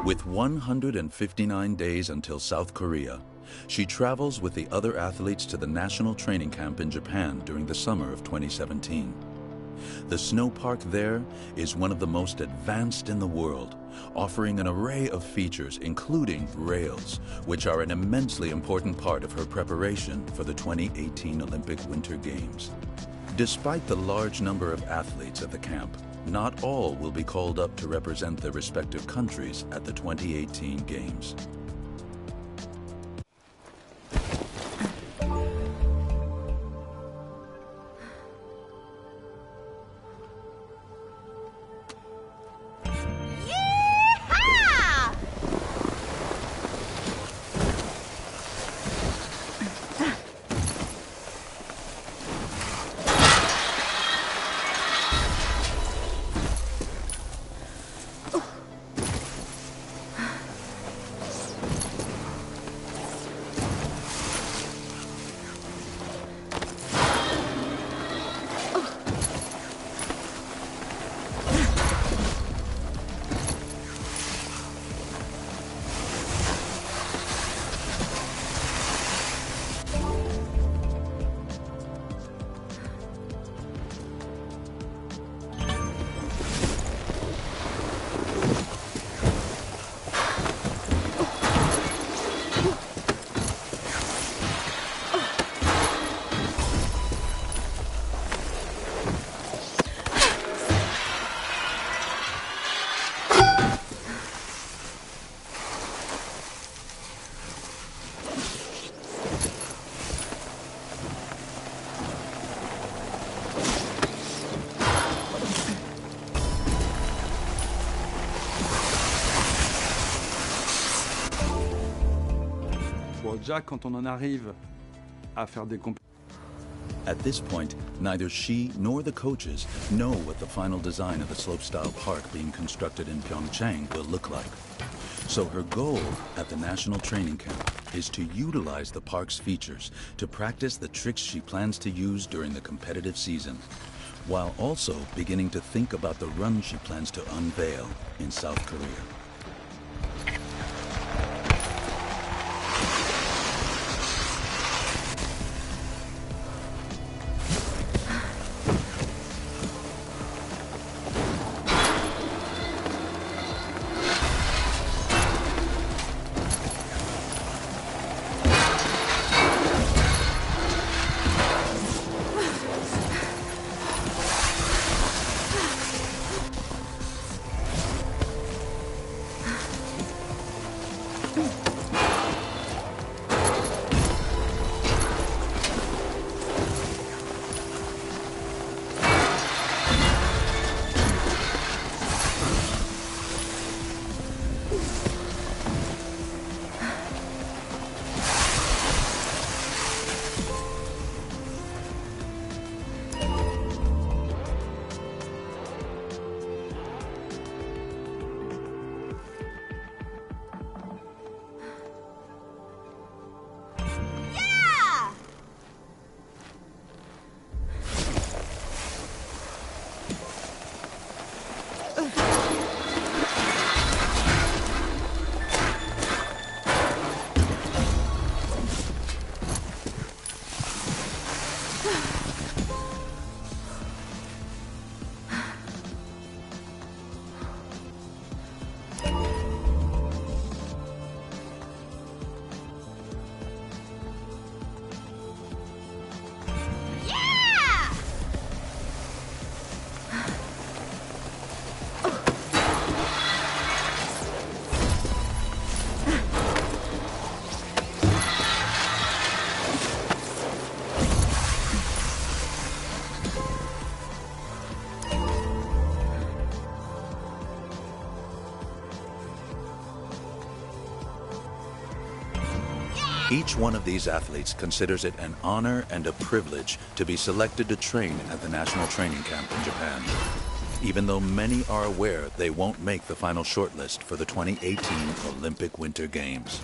With 159 days until South Korea, she travels with the other athletes to the national training camp in Japan during the summer of 2017. The snow park there is one of the most advanced in the world, offering an array of features, including rails, which are an immensely important part of her preparation for the 2018 Olympic Winter Games. Despite the large number of athletes at the camp, not all will be called up to represent their respective countries at the 2018 Games. Déjà, quand on en arrive à faire des compétitions. At this point, neither she nor the coaches know what the final design of the slopestyle park being constructed in Pyeongchang will look like. So her goal at the national training camp is to utilize the park's features to practice the tricks she plans to use during the competitive season, while also beginning to think about the run she plans to unveil in South Korea. Each one of these athletes considers it an honor and a privilege to be selected to train at the national training camp in Japan, even though many are aware they won't make the final shortlist for the 2018 Olympic Winter Games.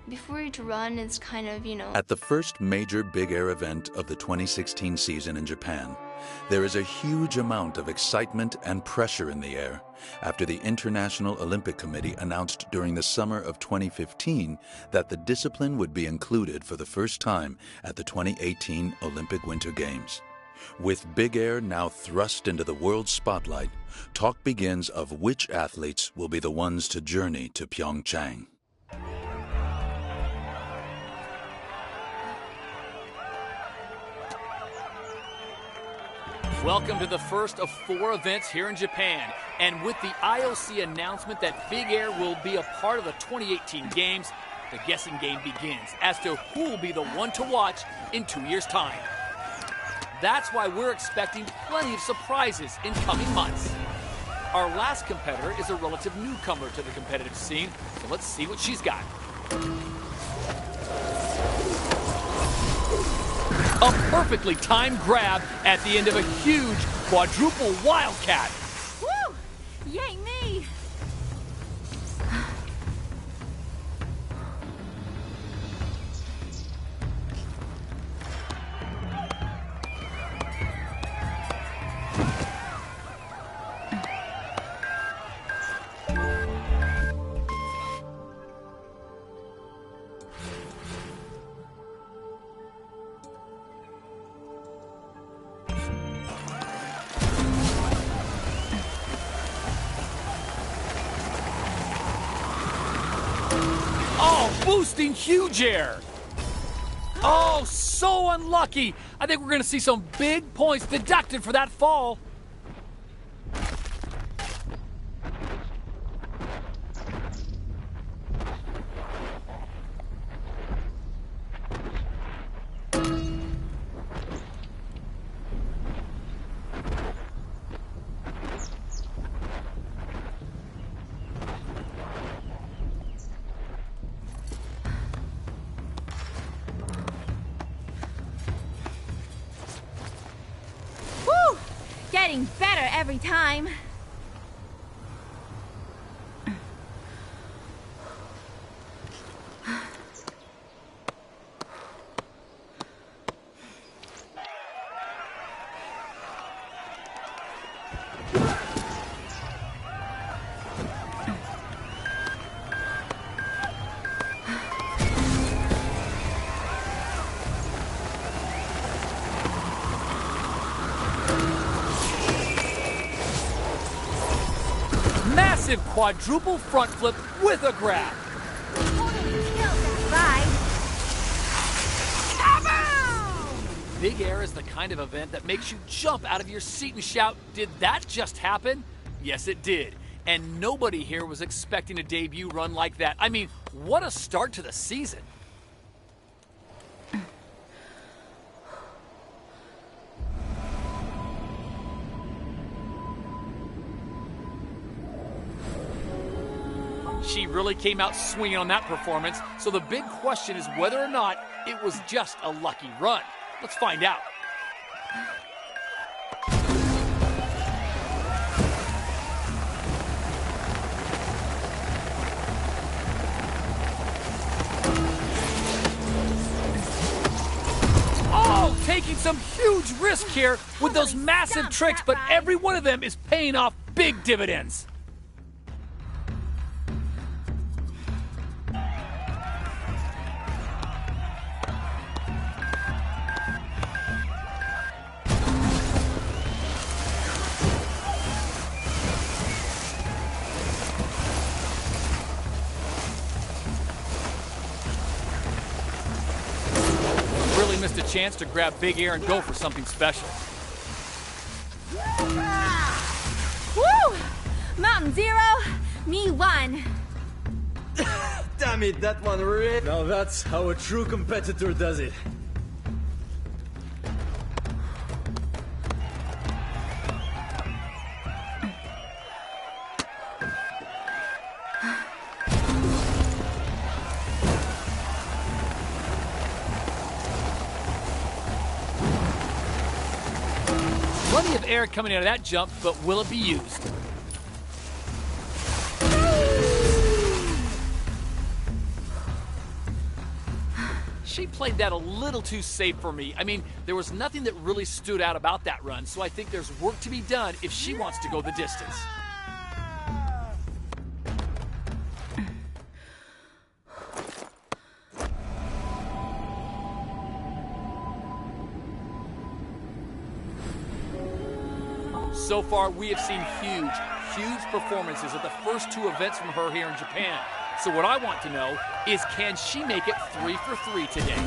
Before each run, it's kind of, At the first major Big Air event of the 2016 season in Japan, there is a huge amount of excitement and pressure in the air after the International Olympic Committee announced during the summer of 2015 that the discipline would be included for the first time at the 2018 Olympic Winter Games. With Big Air now thrust into the world spotlight, talk begins of which athletes will be the ones to journey to Pyeongchang. Welcome to the first of 4 events here in Japan. And with the IOC announcement that Big Air will be a part of the 2018 Games, the guessing game begins as to who will be the one to watch in 2 years' time. That's why we're expecting plenty of surprises in coming months. Our last competitor is a relative newcomer to the competitive scene, so let's see what she's got. A perfectly timed grab at the end of a huge quadruple wildcat. Woo! Yay me! Oh, boosting huge air. Oh, so unlucky. I think we're going to see some big points deducted for that fall. Woo! Getting better every time. Massive quadruple front flip with a grab. Big air is the kind of event that makes you jump out of your seat and shout, "Did that just happen?" Yes, it did. And nobody here was expecting a debut run like that. I mean, what a start to the season. She really came out swinging on that performance, so the big question is whether or not it was just a lucky run. Let's find out. Oh, taking some huge risk here with those massive tricks, but every one of them is paying off big dividends. Really missed a chance to grab big air and go for something special. Woo! Mountain Zero, me one. Damn it, that one really... Now that's how a true competitor does it. Plenty of air coming out of that jump, but will it be used? She played that a little too safe for me. I mean, there was nothing that really stood out about that run, so I think there's work to be done if she wants to go the distance. So far, we have seen huge performances at the first two events from her here in Japan. So what I want to know is, can she make it 3 for 3 today?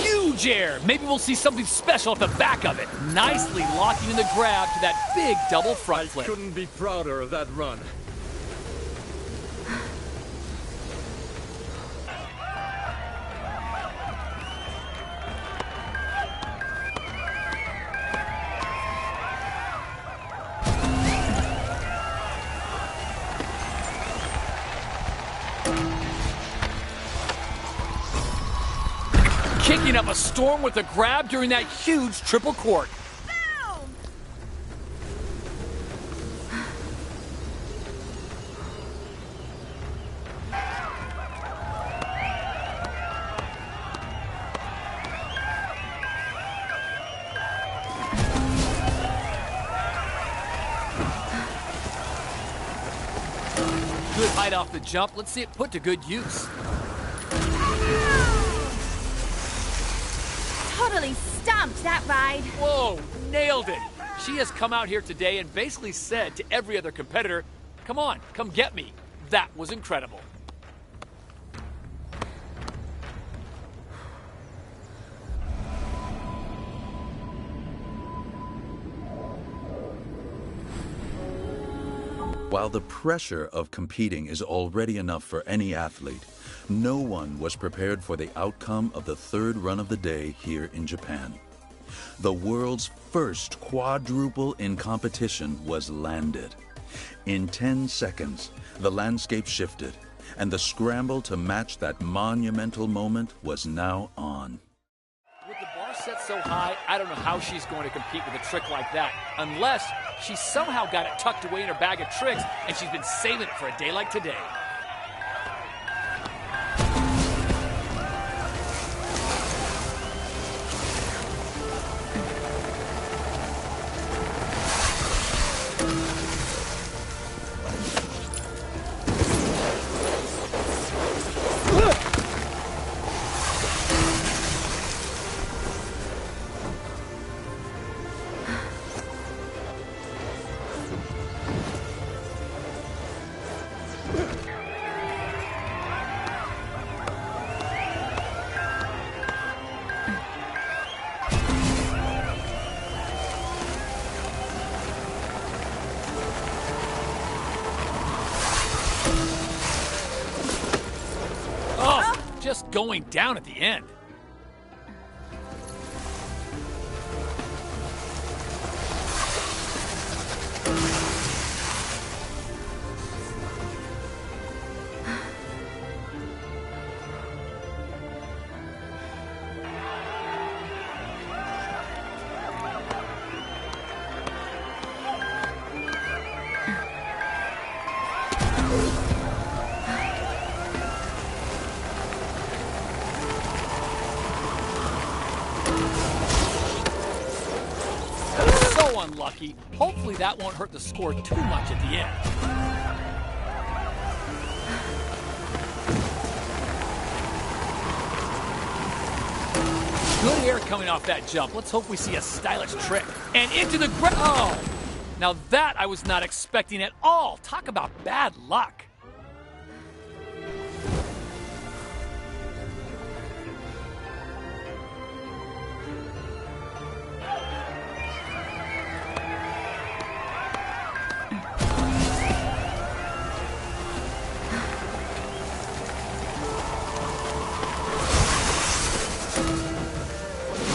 Huge air. Maybe we'll see something special at the back of it. Nicely locking in the grab to that big double front flip. Couldn't be prouder of that run. Kicking up a storm with a grab during that huge triple cork. Good height off the jump. Let's see it put to good use. Totally stomped that ride. Whoa, nailed it. She has come out here today and basically said to every other competitor, come on, come get me. That was incredible. While the pressure of competing is already enough for any athlete, no one was prepared for the outcome of the third run of the day here in Japan. The world's first quadruple in competition was landed. In 10 seconds, the landscape shifted, and the scramble to match that monumental moment was now on. With the bar set so high, I don't know how she's going to compete with a trick like that, unless she somehow got it tucked away in her bag of tricks and she's been saving it for a day like today. Just going down at the end. Unlucky. Hopefully that won't hurt the score too much at the end. Good air coming off that jump. Let's hope we see a stylish trick. And into the ground. Oh! Now that I was not expecting at all. Talk about bad luck.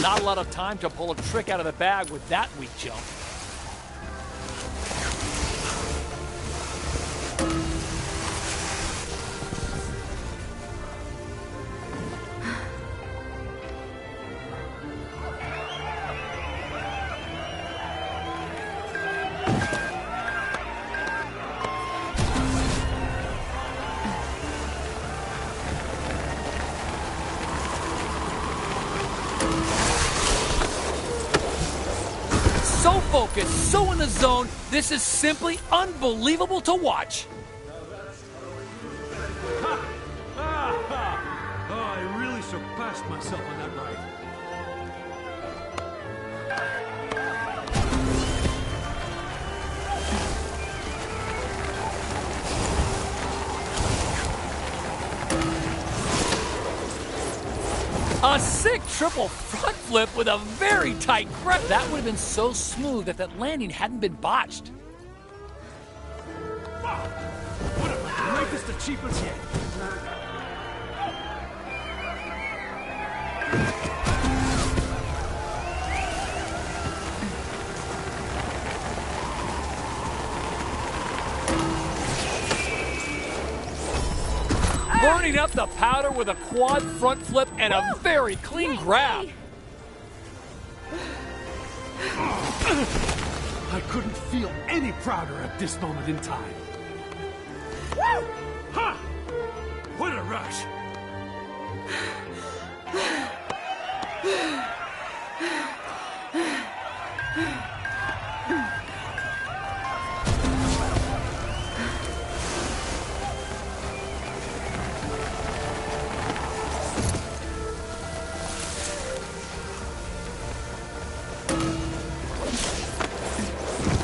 Not a lot of time to pull a trick out of the bag with that weak jump. So focused, so in the zone, this is simply unbelievable to watch. I really surpassed myself on that ride. A sick triple front flip with a very tight grip. That would have been so smooth if that landing hadn't been botched. What the greatest achievements yet. Turning up the powder with a quad front flip and a very clean grab. I couldn't feel any prouder at this moment in time. Woo! Ha! What a rush!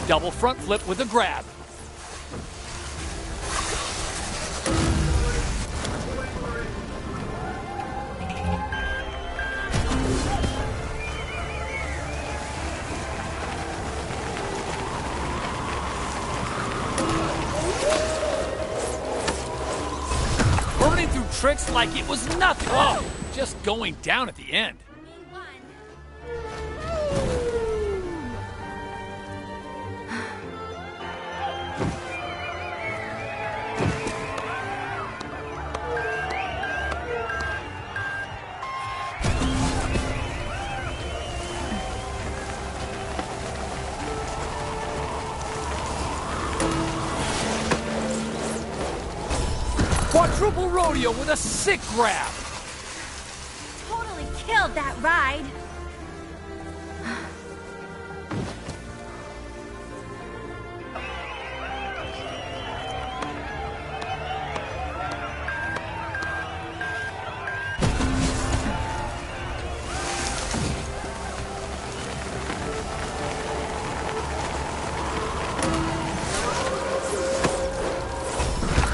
Double front flip with a grab. Burning through tricks like it was nothing. Oh, just going down at the end. Quadruple rodeo with a sick grab. Totally killed that ride.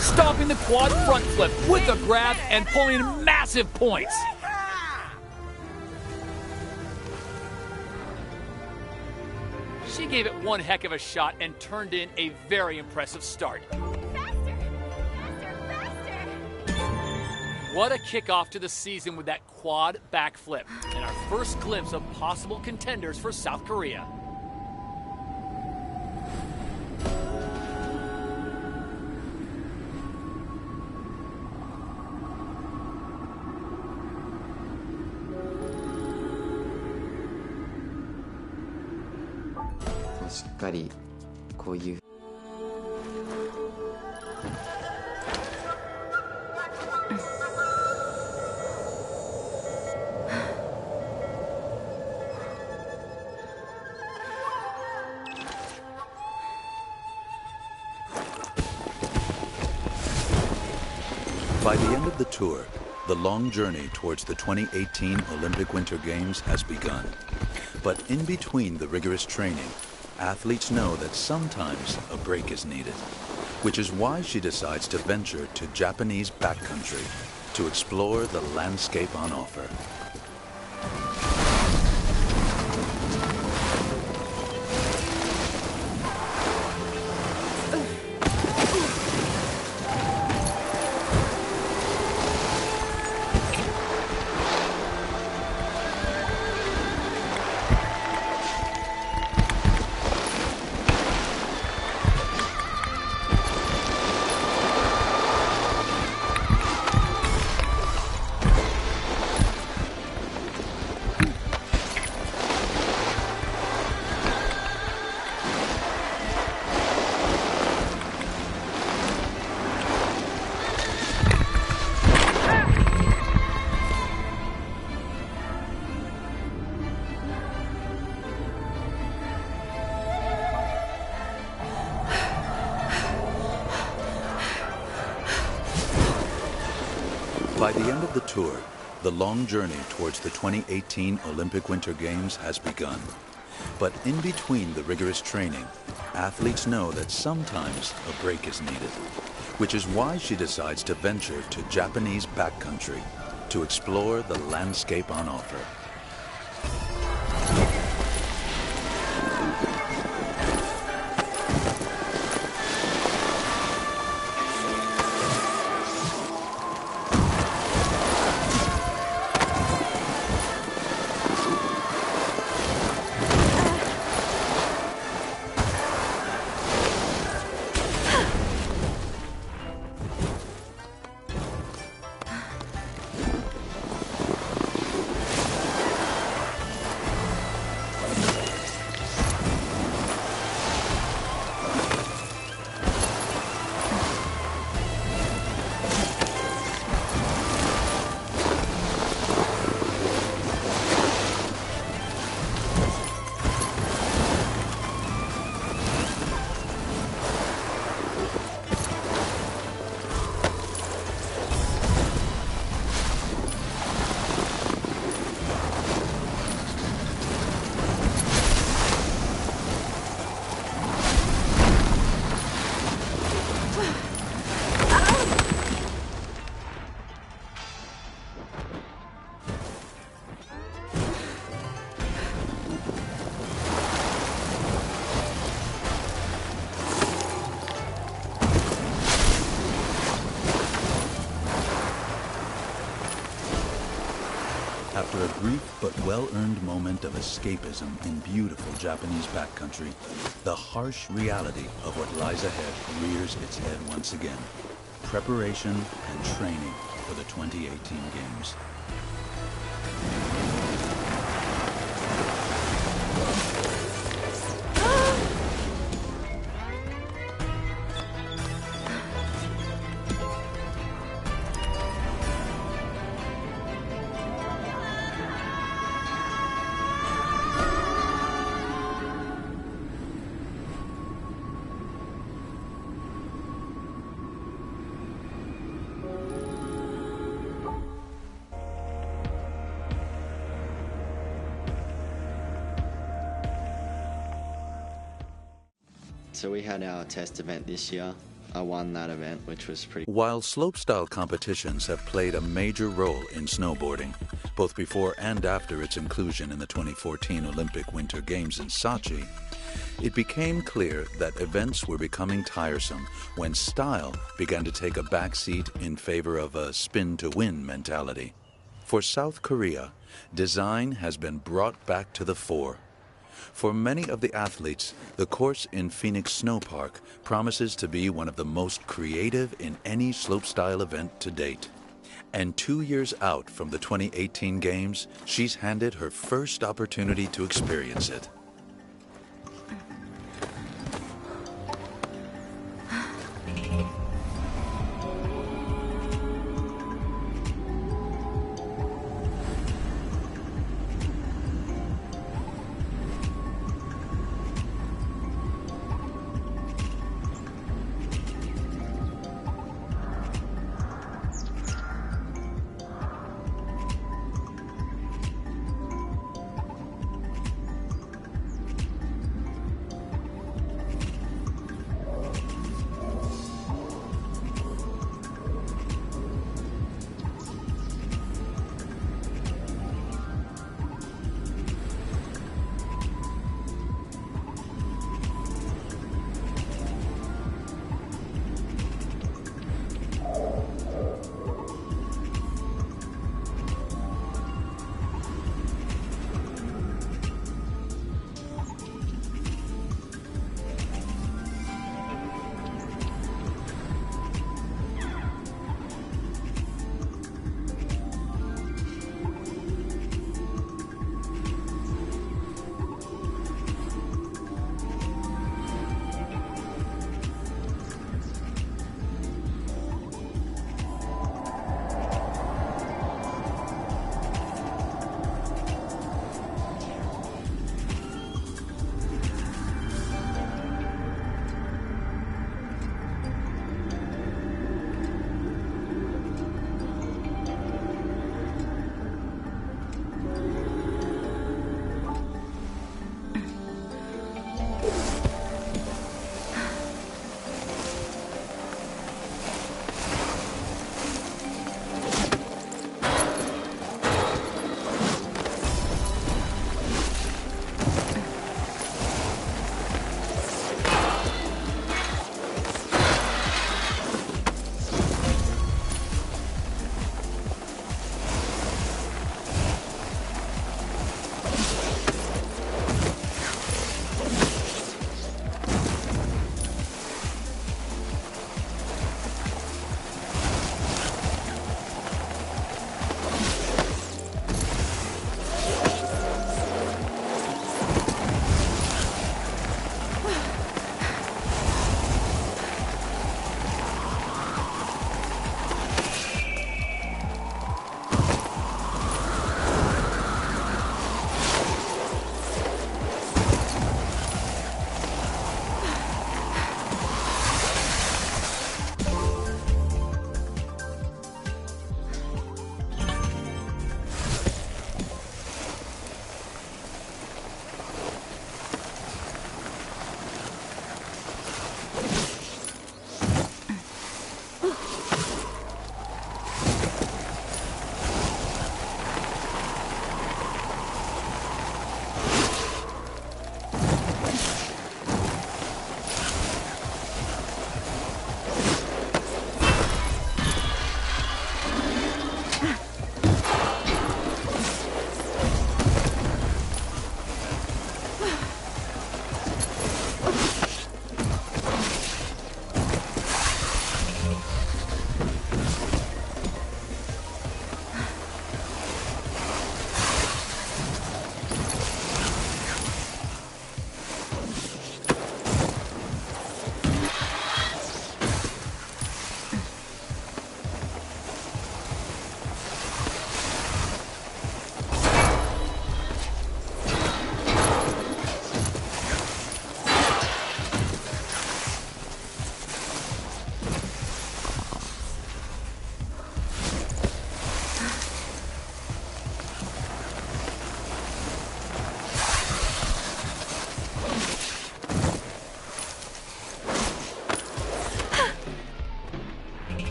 Stopping the quad front flip with a grab and pulling massive points. She gave it one heck of a shot and turned in a very impressive start. Faster! Faster! Faster! What a kickoff to the season with that quad backflip and our first glimpse of possible contenders for South Korea. By the end of the tour, the long journey towards the 2018 Olympic Winter Games has begun. But in between the rigorous training, athletes know that sometimes a break is needed, which is why she decides to venture to Japanese backcountry to explore the landscape on offer. By the end of the tour, the long journey towards the 2018 Olympic Winter Games has begun. But in between the rigorous training, athletes know that sometimes a break is needed, which is why she decides to venture to Japanese backcountry to explore the landscape on offer. After a brief but well-earned moment of escapism in beautiful Japanese backcountry, the harsh reality of what lies ahead rears its head once again. Preparation and training for the 2018 Games. So we had our test event this year. I won that event, which was pretty... While slopestyle competitions have played a major role in snowboarding, both before and after its inclusion in the 2014 Olympic Winter Games in Sochi, it became clear that events were becoming tiresome when style began to take a backseat in favor of a spin-to-win mentality. For South Korea, design has been brought back to the fore. For many of the athletes, the course in Phoenix Snow Park promises to be one of the most creative in any slopestyle event to date. And 2 years out from the 2018 Games, she's handed her first opportunity to experience it.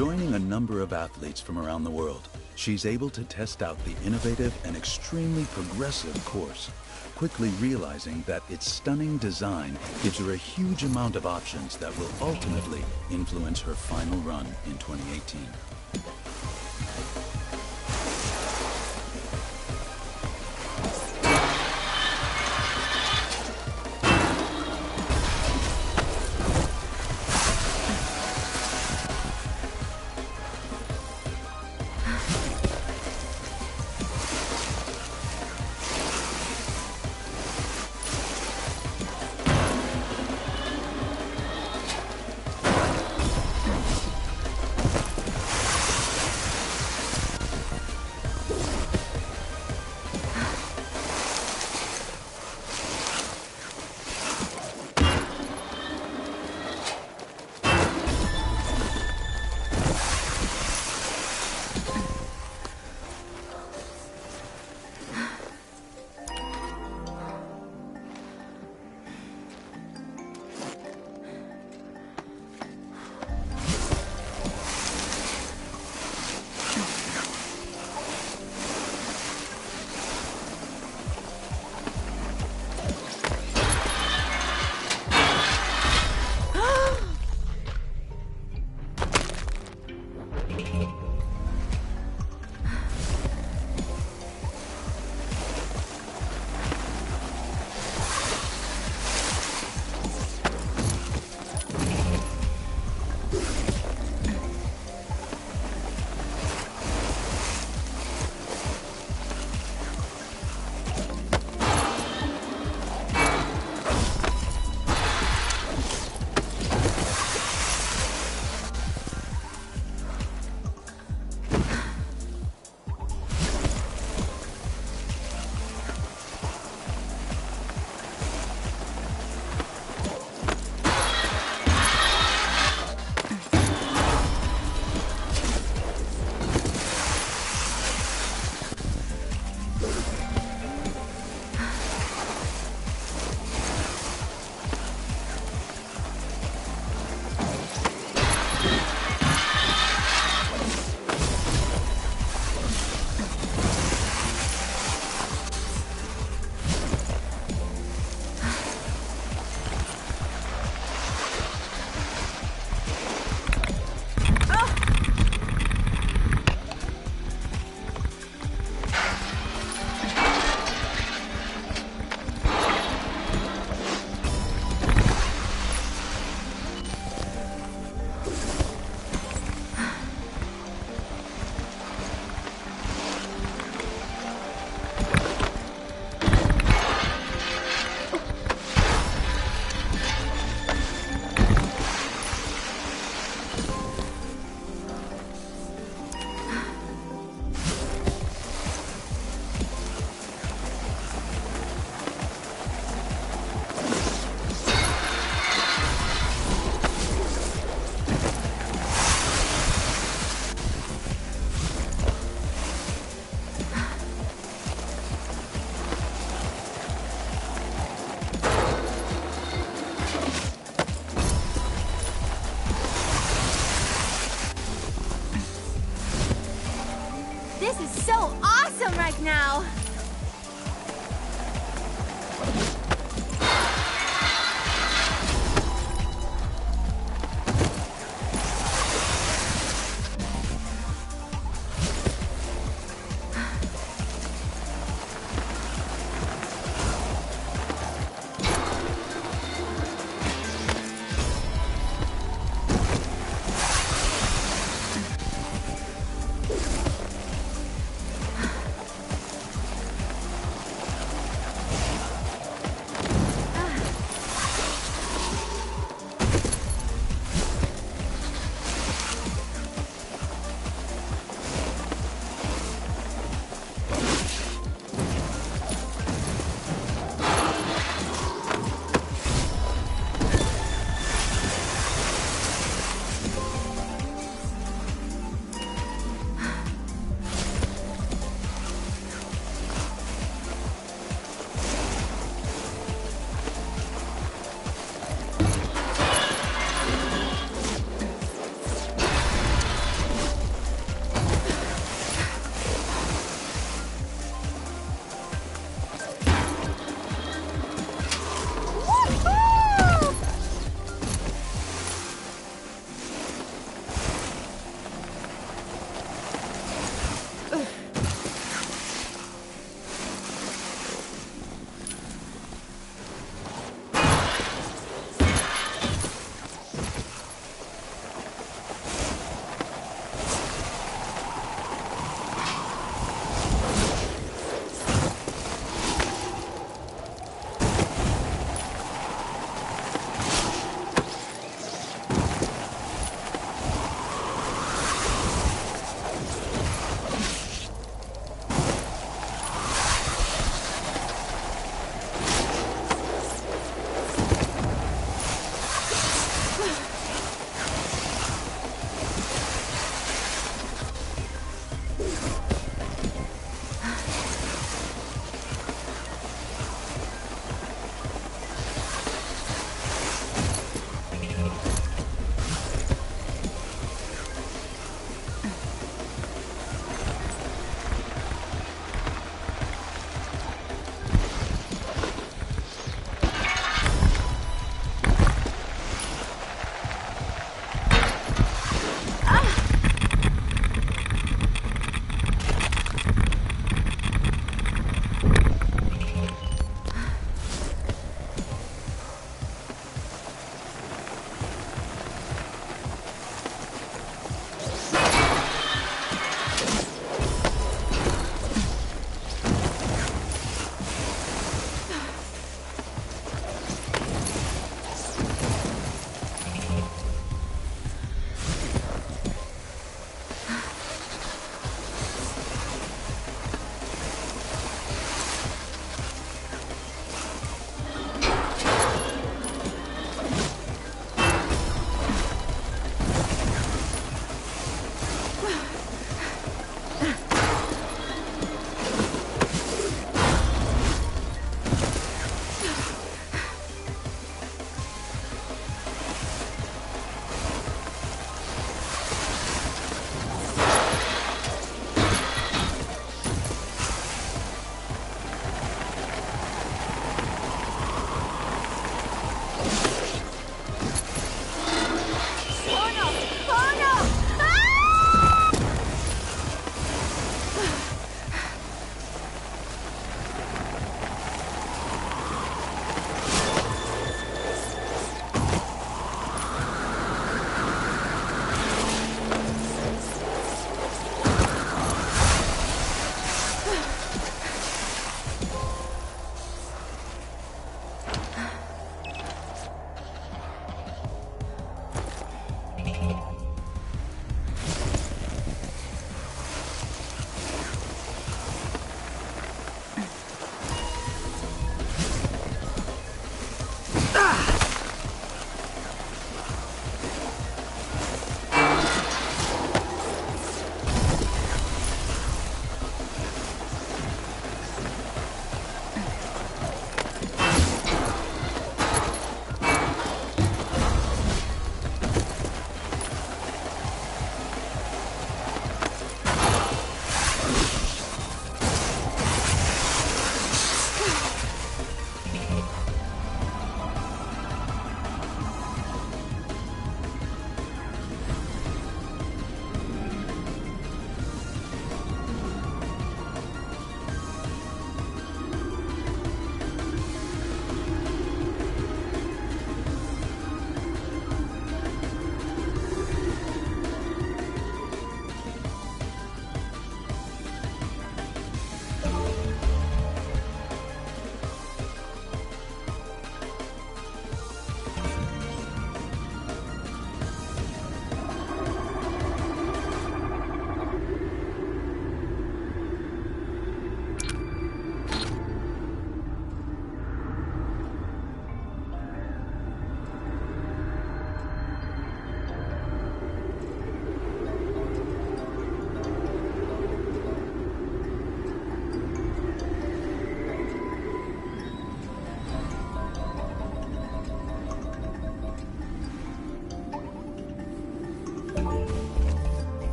Joining a number of athletes from around the world, she's able to test out the innovative and extremely progressive course, quickly realizing that its stunning design gives her a huge amount of options that will ultimately influence her final run in 2018. now.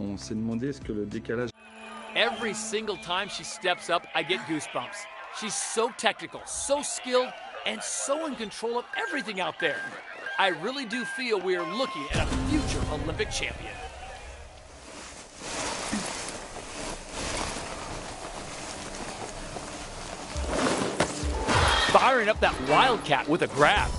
On s'est demandé est-ce que le décalage... Every single time she steps up, I get goosebumps. She's so technical, so skilled, and so in control of everything out there. I really do feel we are looking at a future Olympic champion. Firing up that Wildcat with a grab.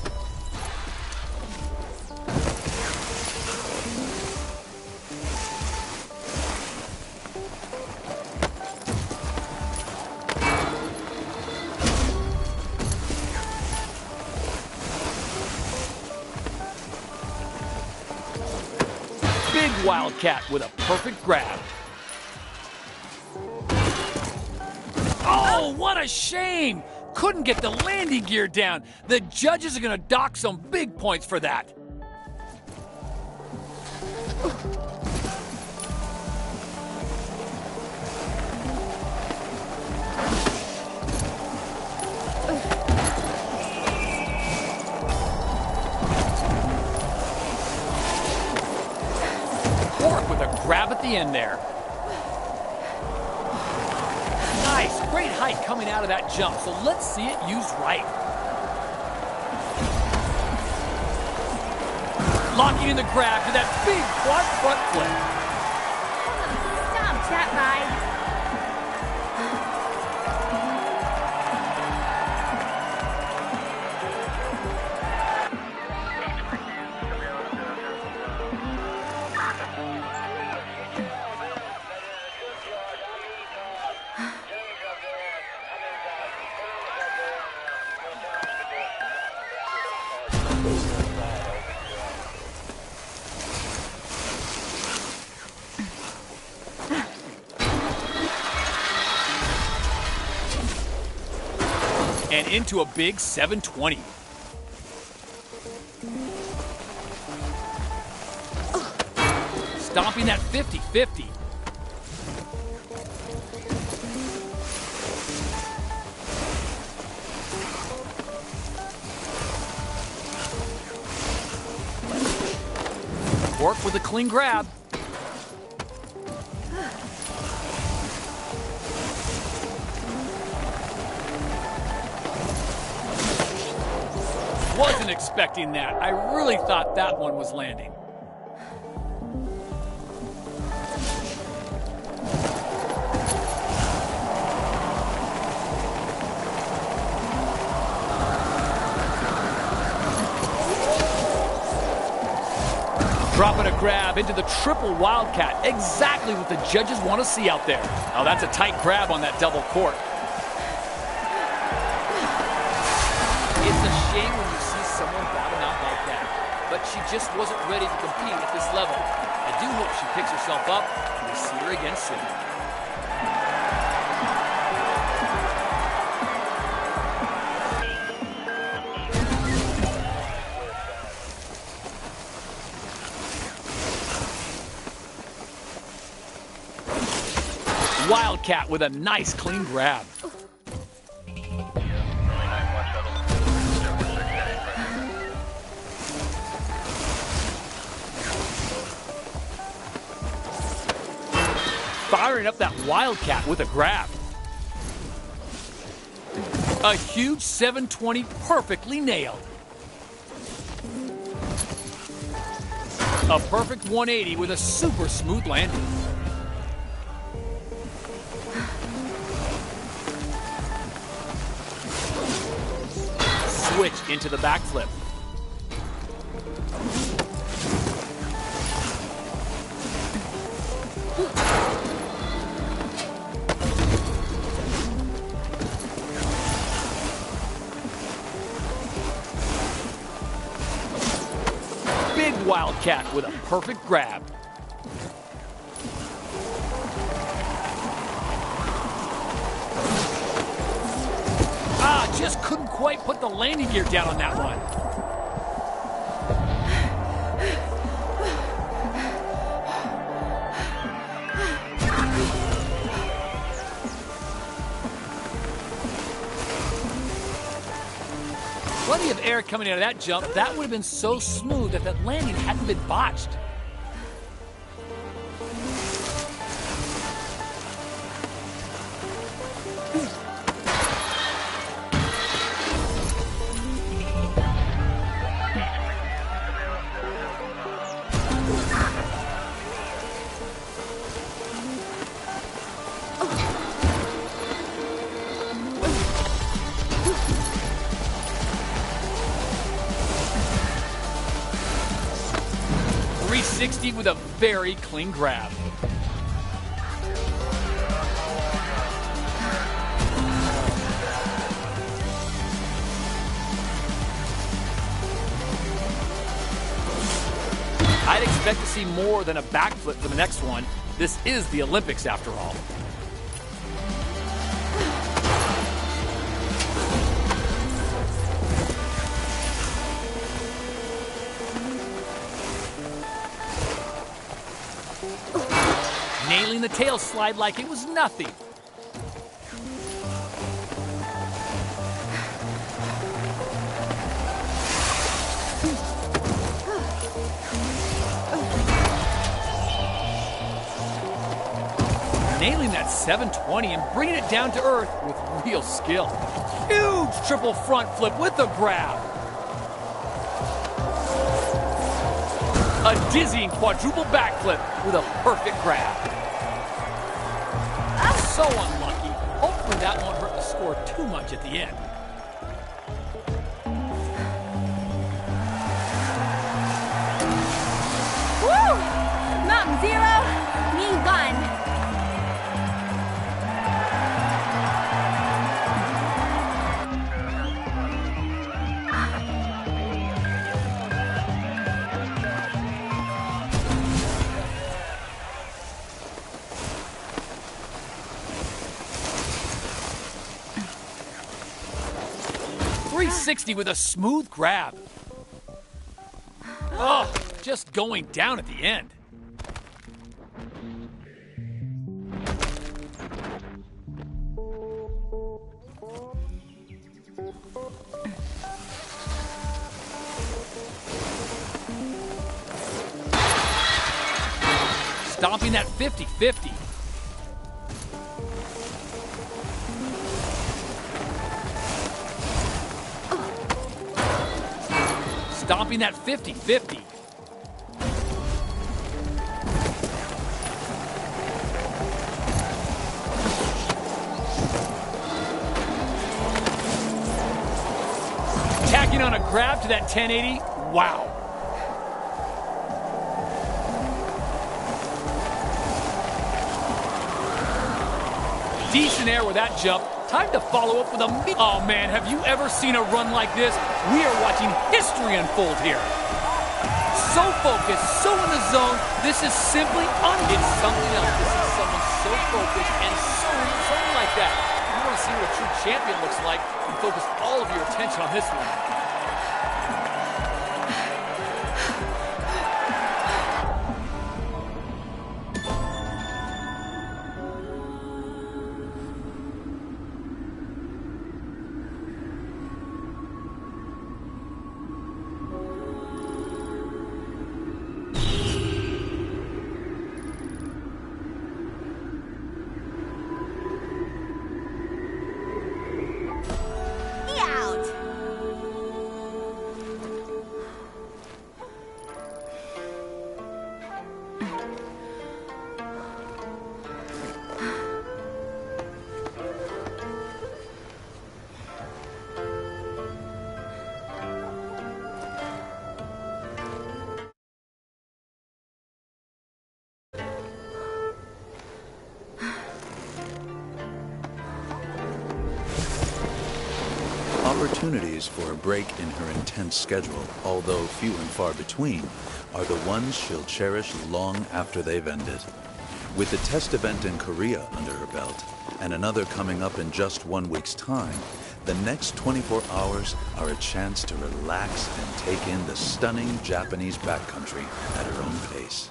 Big Wildcat with a perfect grab. Oh, what a shame! Couldn't get the landing gear down. The judges are going to dock some big points for that. Bork with a grab at the end there. Nice, great height coming out of that jump, so let's see it used right. Locking in the grab to that big quad front flip. Stop that ride. And into a big 720. Stomping that 50-50. Bork with a clean grab. Wasn't expecting that. I really thought that one was landing. Dropping a grab into the triple wildcat. Exactly what the judges want to see out there. Oh, that's a tight grab on that double cork. It's a shame when you see someone bottom out like that. But she just wasn't ready to compete at this level. I do hope she picks herself up and we see her again soon. Wildcat with a nice clean grab. Firing up that Wildcat with a grab. A huge 720 perfectly nailed. A perfect 180 with a super smooth landing. Switch into the backflip. Big Wildcat with a perfect grab. Just couldn't quite put the landing gear down on that one. Plenty of air coming out of that jump. That would have been so smooth that that landing hadn't been botched. With a very clean grab. I'd expect to see more than a backflip for the next one. This is the Olympics after all. Nailing the tail slide like it was nothing. Nailing that 720 and bringing it down to earth with real skill. Huge triple front flip with a grab. A dizzying quadruple backflip with a perfect grab. So unlucky. Hopefully that won't hurt the score too much at the end. Woo! Mountain Zero, me won. .360 with a smooth grab. Oh, just going down at the end. Stomping that 50-50. Stomping that 50-50. Tacking on a grab to that 1080. Wow. Decent air with that jump. Time to follow up with a... Oh, man, have you ever seen a run like this? We are watching history unfold here. So focused, so in the zone, this is simply It's something else to see someone so focused and so in the zone like that. You want to see what a true champion looks like and focus all of your attention on this one. Opportunities for a break in her intense schedule, although few and far between, are the ones she'll cherish long after they've ended. With the test event in Korea under her belt, and another coming up in just 1 week's time, the next 24 hours are a chance to relax and take in the stunning Japanese backcountry at her own pace.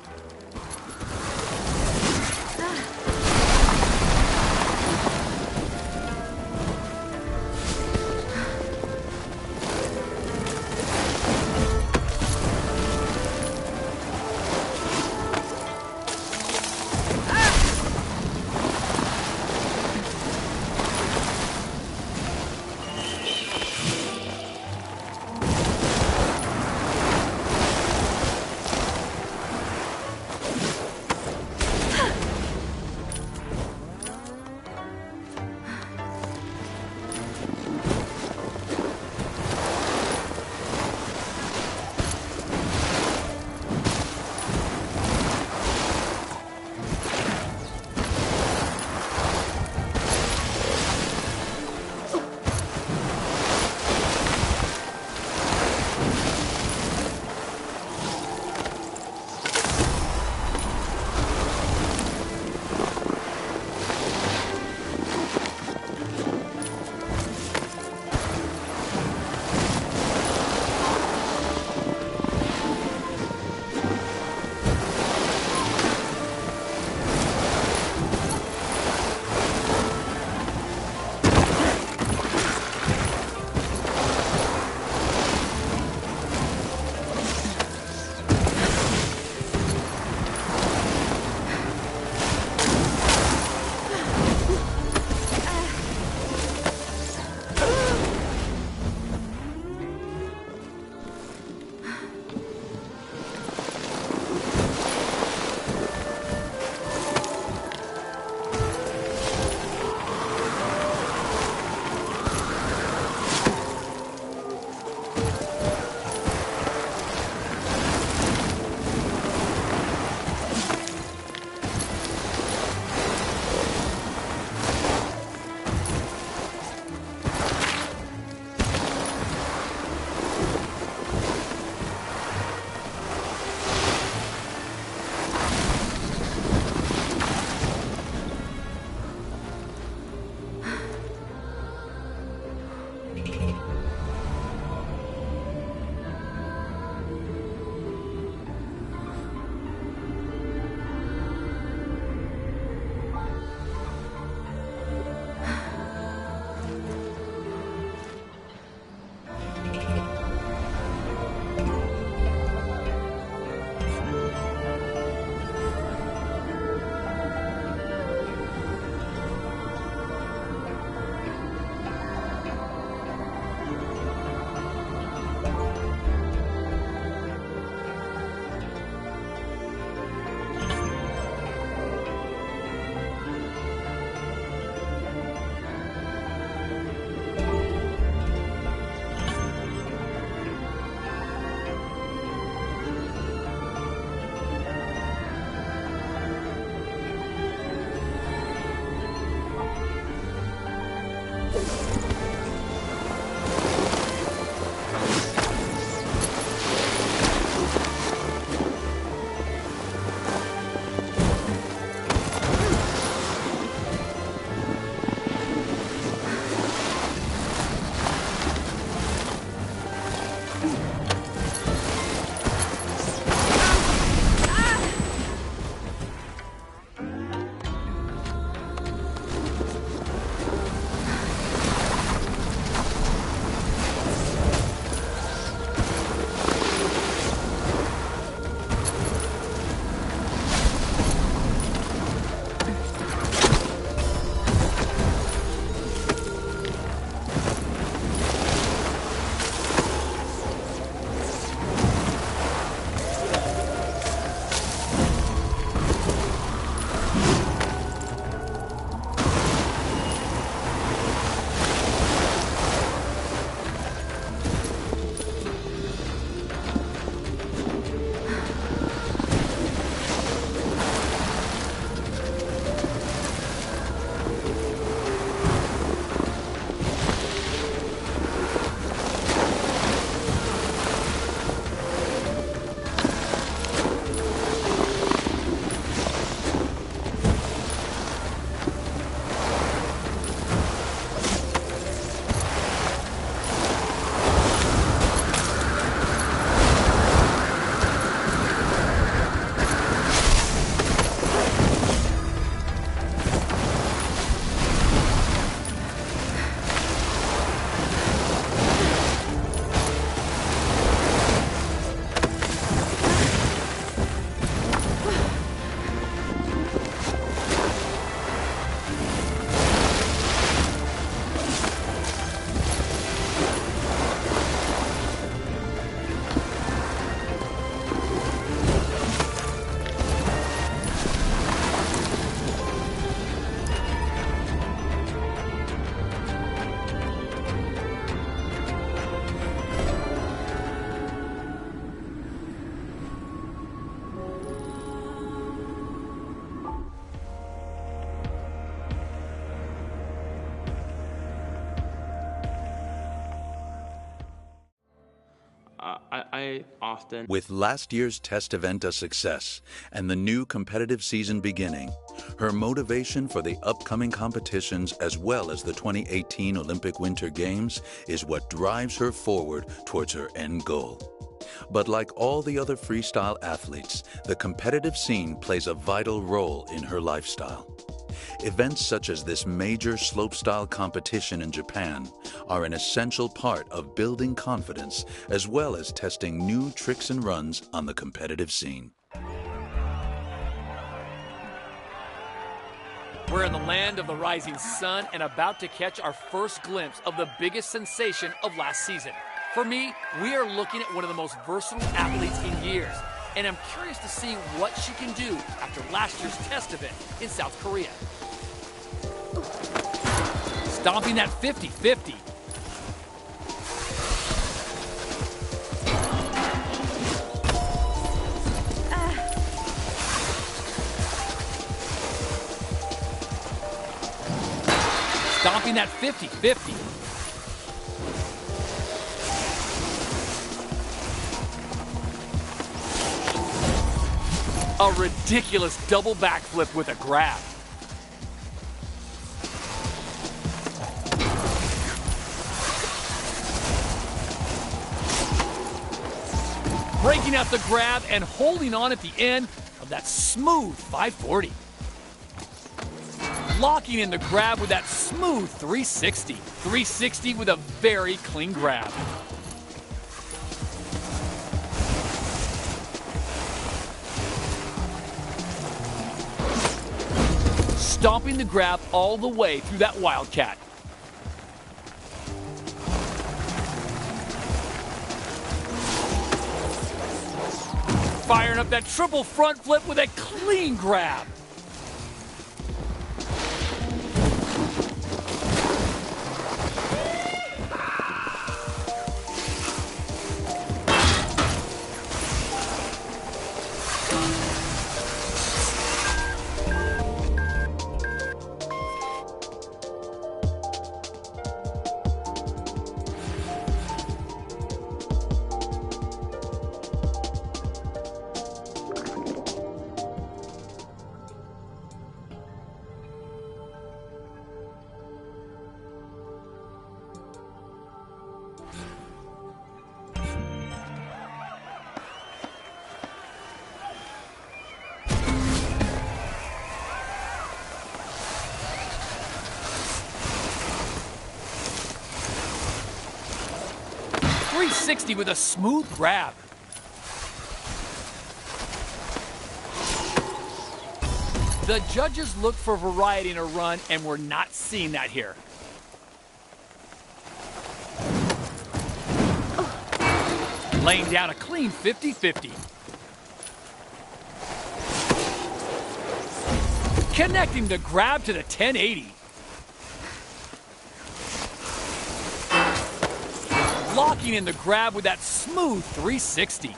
I often... With last year's test event a success and the new competitive season beginning, her motivation for the upcoming competitions as well as the 2018 Olympic Winter Games is what drives her forward towards her end goal. But like all the other freestyle athletes, the competitive scene plays a vital role in her lifestyle. Events such as this major slopestyle competition in Japan are an essential part of building confidence as well as testing new tricks and runs on the competitive scene. We're in the land of the rising sun and about to catch our first glimpse of the biggest sensation of last season. For me, we are looking at one of the most versatile athletes in years, and I'm curious to see what she can do after last year's test event in South Korea. Stomping that 50-50. Stomping that 50-50. A ridiculous double backflip with a grab. Breaking out the grab and holding on at the end of that smooth 540. Locking in the grab with that smooth 360. 360 with a very clean grab. Stomping the grab all the way through that wildcat. Firing up that triple front flip with a clean grab. With a smooth grab. The judges look for variety in a run, and we're not seeing that here. Laying down a clean 50-50. Connecting the grab to the 1080. Locking in the grab with that smooth 360.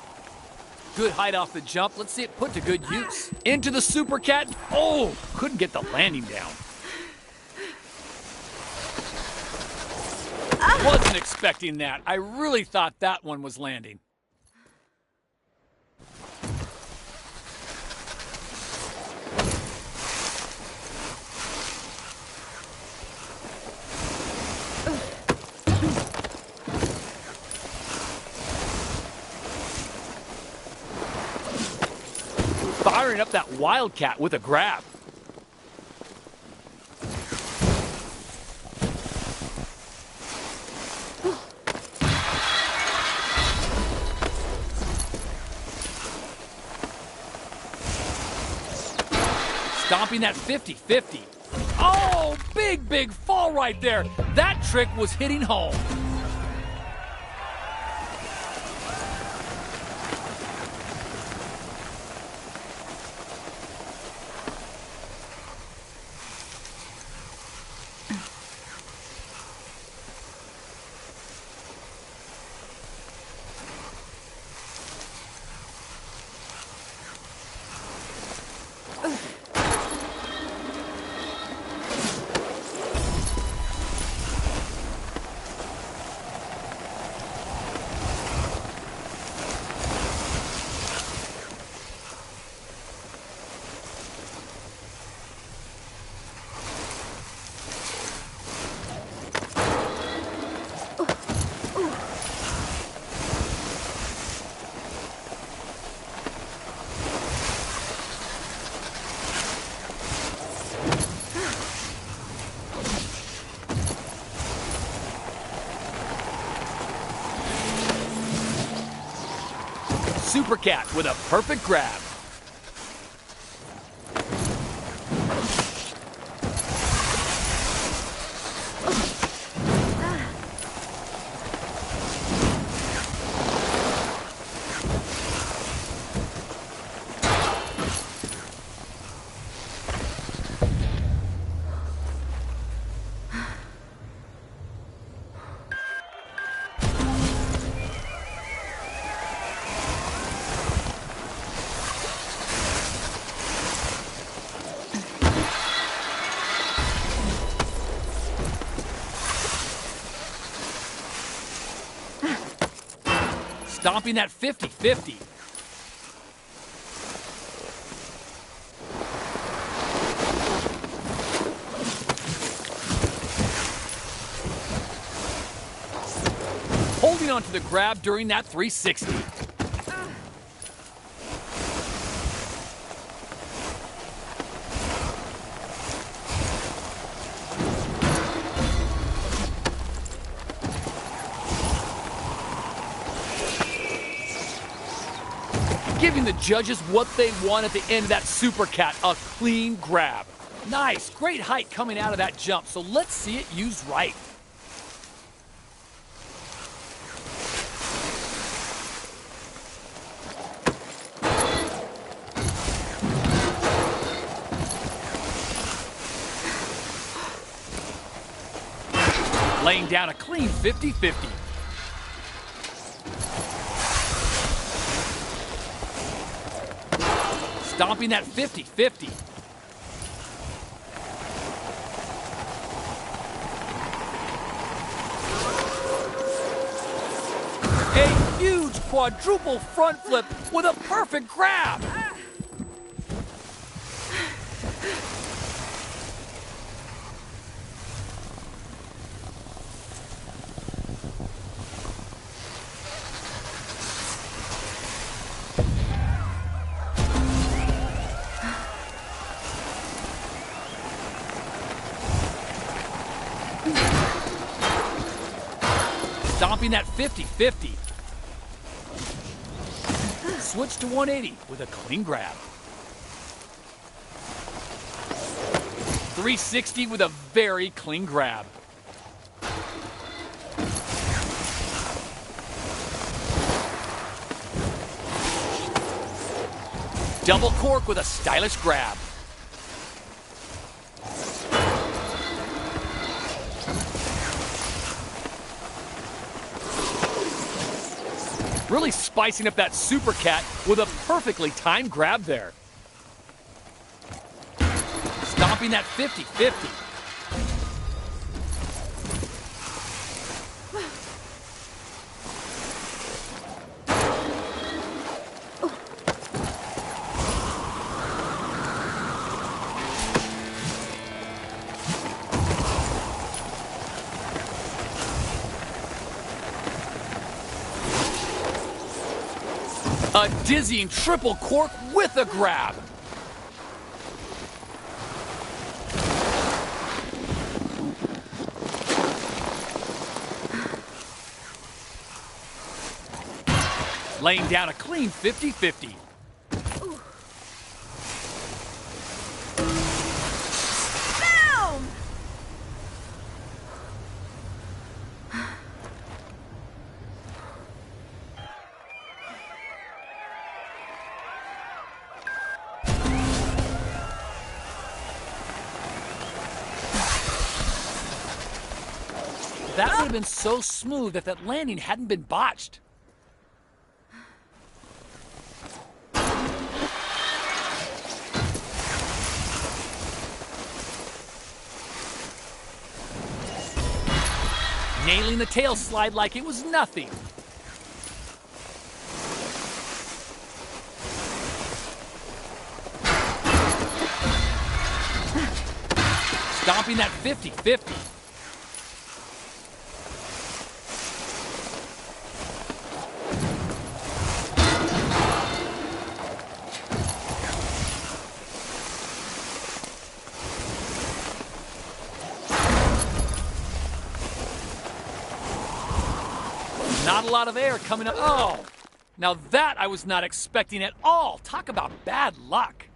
Good height off the jump. Let's see it put to good use. Into the super cat. Oh, couldn't get the landing down. Wasn't expecting that. I really thought that one was landing. Firing up that wildcat with a grab. Stomping that 50-50. Oh, big fall right there. That trick was hitting home. Super Cat with a perfect grab. Stomping that 50-50. Holding on to the grab during that 360. Giving the judges what they want at the end of that Super Cat, a clean grab. Nice, great height coming out of that jump, so let's see it used right. Laying down a clean 50-50. Stomping that 50-50. A huge quadruple front flip with a perfect grab. Stomping that 50-50. Switch to 180 with a clean grab. 360 with a very clean grab. Double cork with a stylish grab. Really spicing up that Super Cat with a perfectly timed grab there. Stomping that 50-50. A dizzying triple cork with a grab. Laying down a clean 50-50. That would have been so smooth if that landing hadn't been botched. Nailing the tail slide like it was nothing. Stomping that 50-50. Not a lot of air coming up. Oh, Now that I was not expecting at all. Talk about bad luck.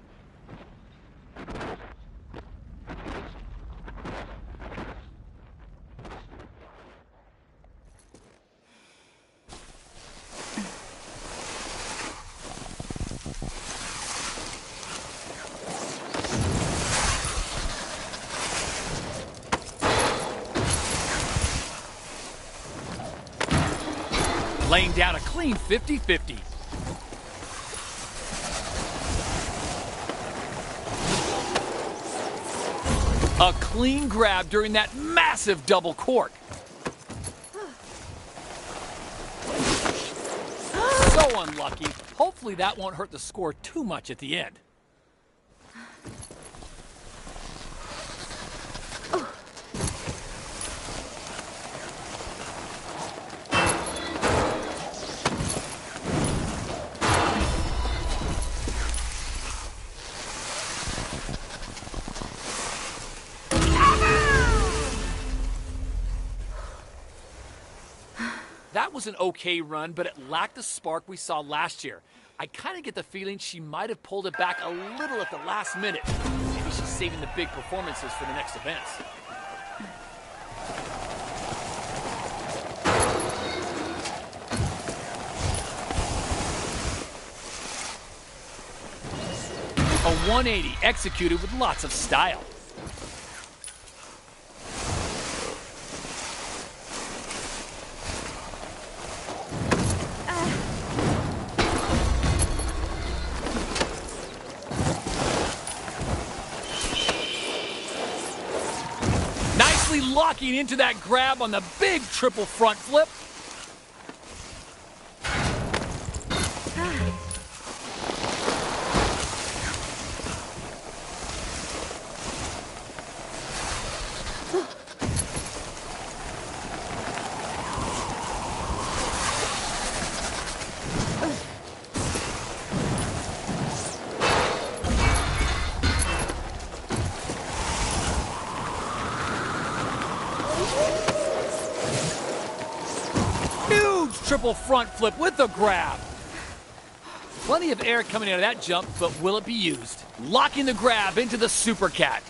Laying down a clean 50-50. A clean grab during that massive double cork. So unlucky. Hopefully that won't hurt the score too much at the end. That was an okay run, but it lacked the spark we saw last year. I kind of get the feeling she might have pulled it back a little at the last minute. Maybe she's saving the big performances for the next events. A 180 executed with lots of style. Locking into that grab on the big triple front flip. Triple front flip with the grab. Plenty of air coming out of that jump, but will it be used? Locking the grab into the Super Cat.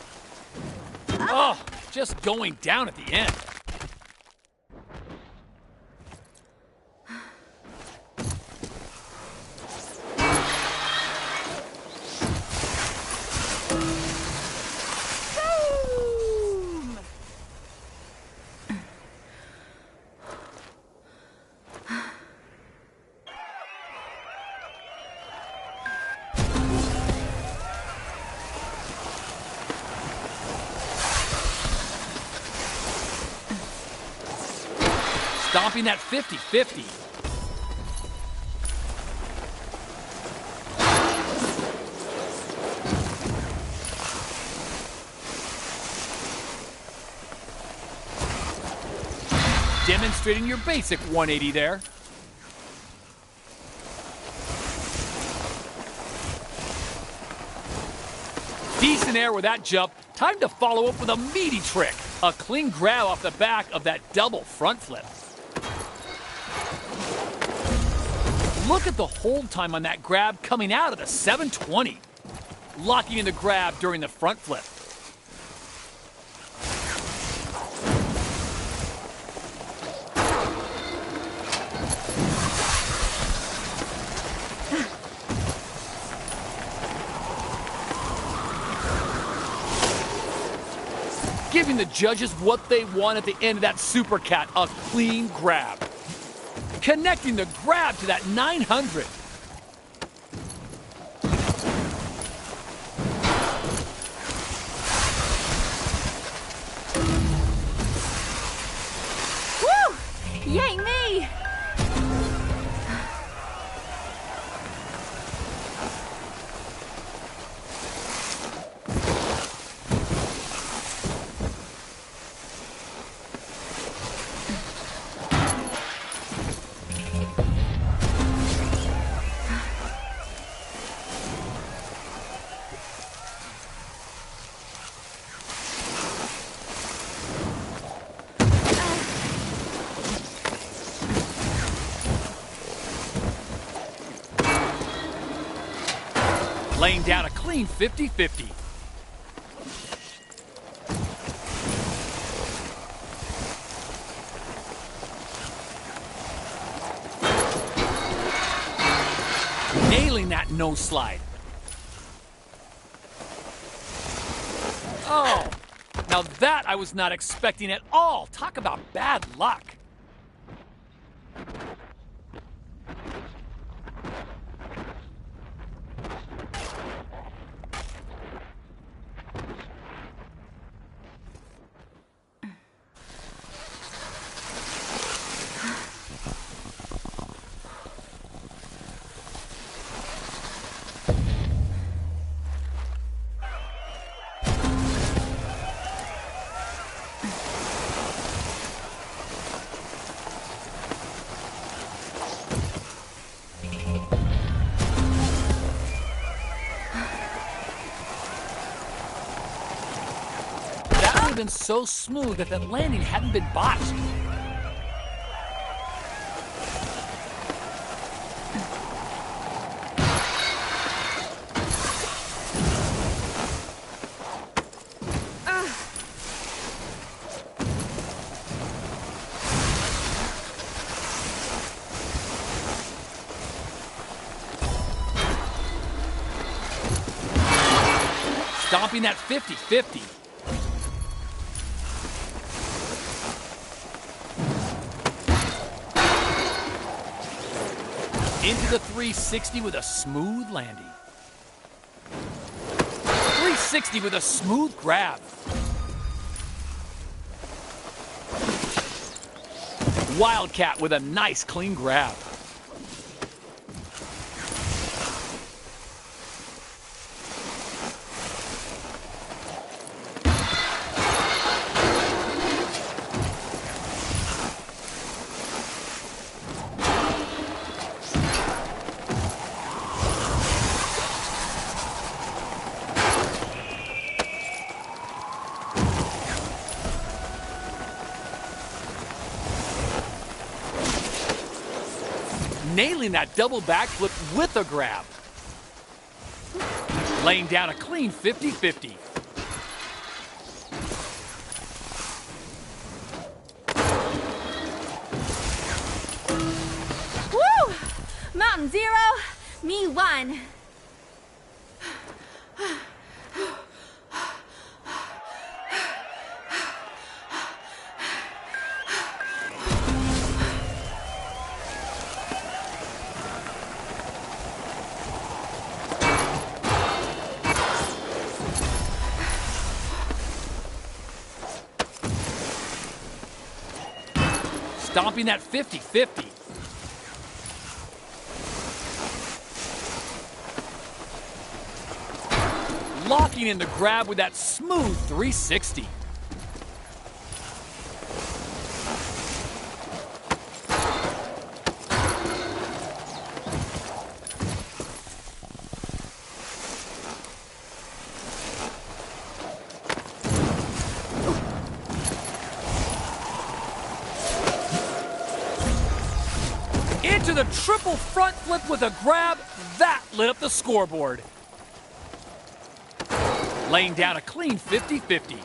Oh, just going down at the end. Stomping that 50-50. Demonstrating your basic 180 there. Decent air with that jump. Time to follow up with a meaty trick. A clean grab off the back of that double front flip. Look at the hold time on that grab coming out of the 720. Locking in the grab during the front flip. Giving the judges what they want at the end of that Super Cat, a clean grab. Connecting the grab to that 900. Woo! Yay me! Laying down a clean 50-50. Nailing that nose slide. Oh, now that I was not expecting at all. Talk about bad luck. Been so smooth that that landing hadn't been botched. Stomping that 50-50. Into the 360 with a smooth landing. 360 with a smooth grab. Wildcat with a nice clean grab. Nailing that double backflip with a grab. Laying down a clean 50-50. Woo! Mountain 0, me 1. Stomping that 50-50. Locking in the grab with that smooth 360. Into the triple front flip with a grab. That lit up the scoreboard. Laying down a clean 50-50.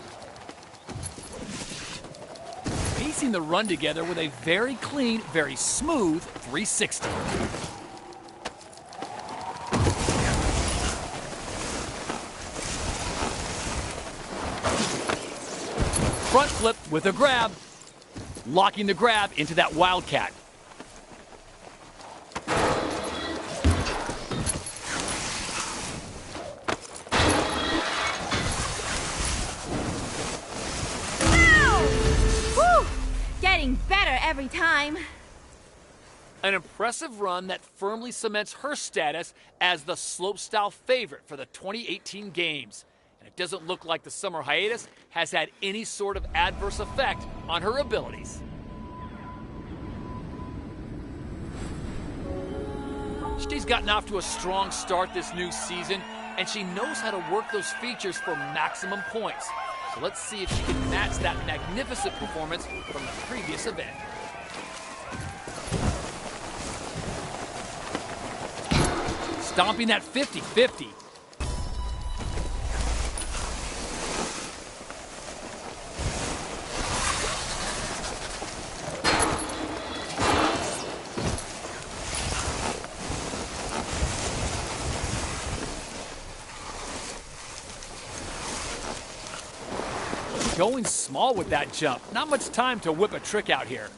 Piecing the run together with a very clean, very smooth 360. Front flip with a grab. Locking the grab into that wildcat. Better every time. An impressive run that firmly cements her status as the slopestyle favorite for the 2018 games. And it doesn't look like the summer hiatus has had any sort of adverse effect on her abilities. She's gotten off to a strong start this new season, and she knows how to work those features for maximum points. So let's see if she can match that magnificent performance from the previous event. Stomping that 50-50. going small with that jump. Not much time to whip a trick out here.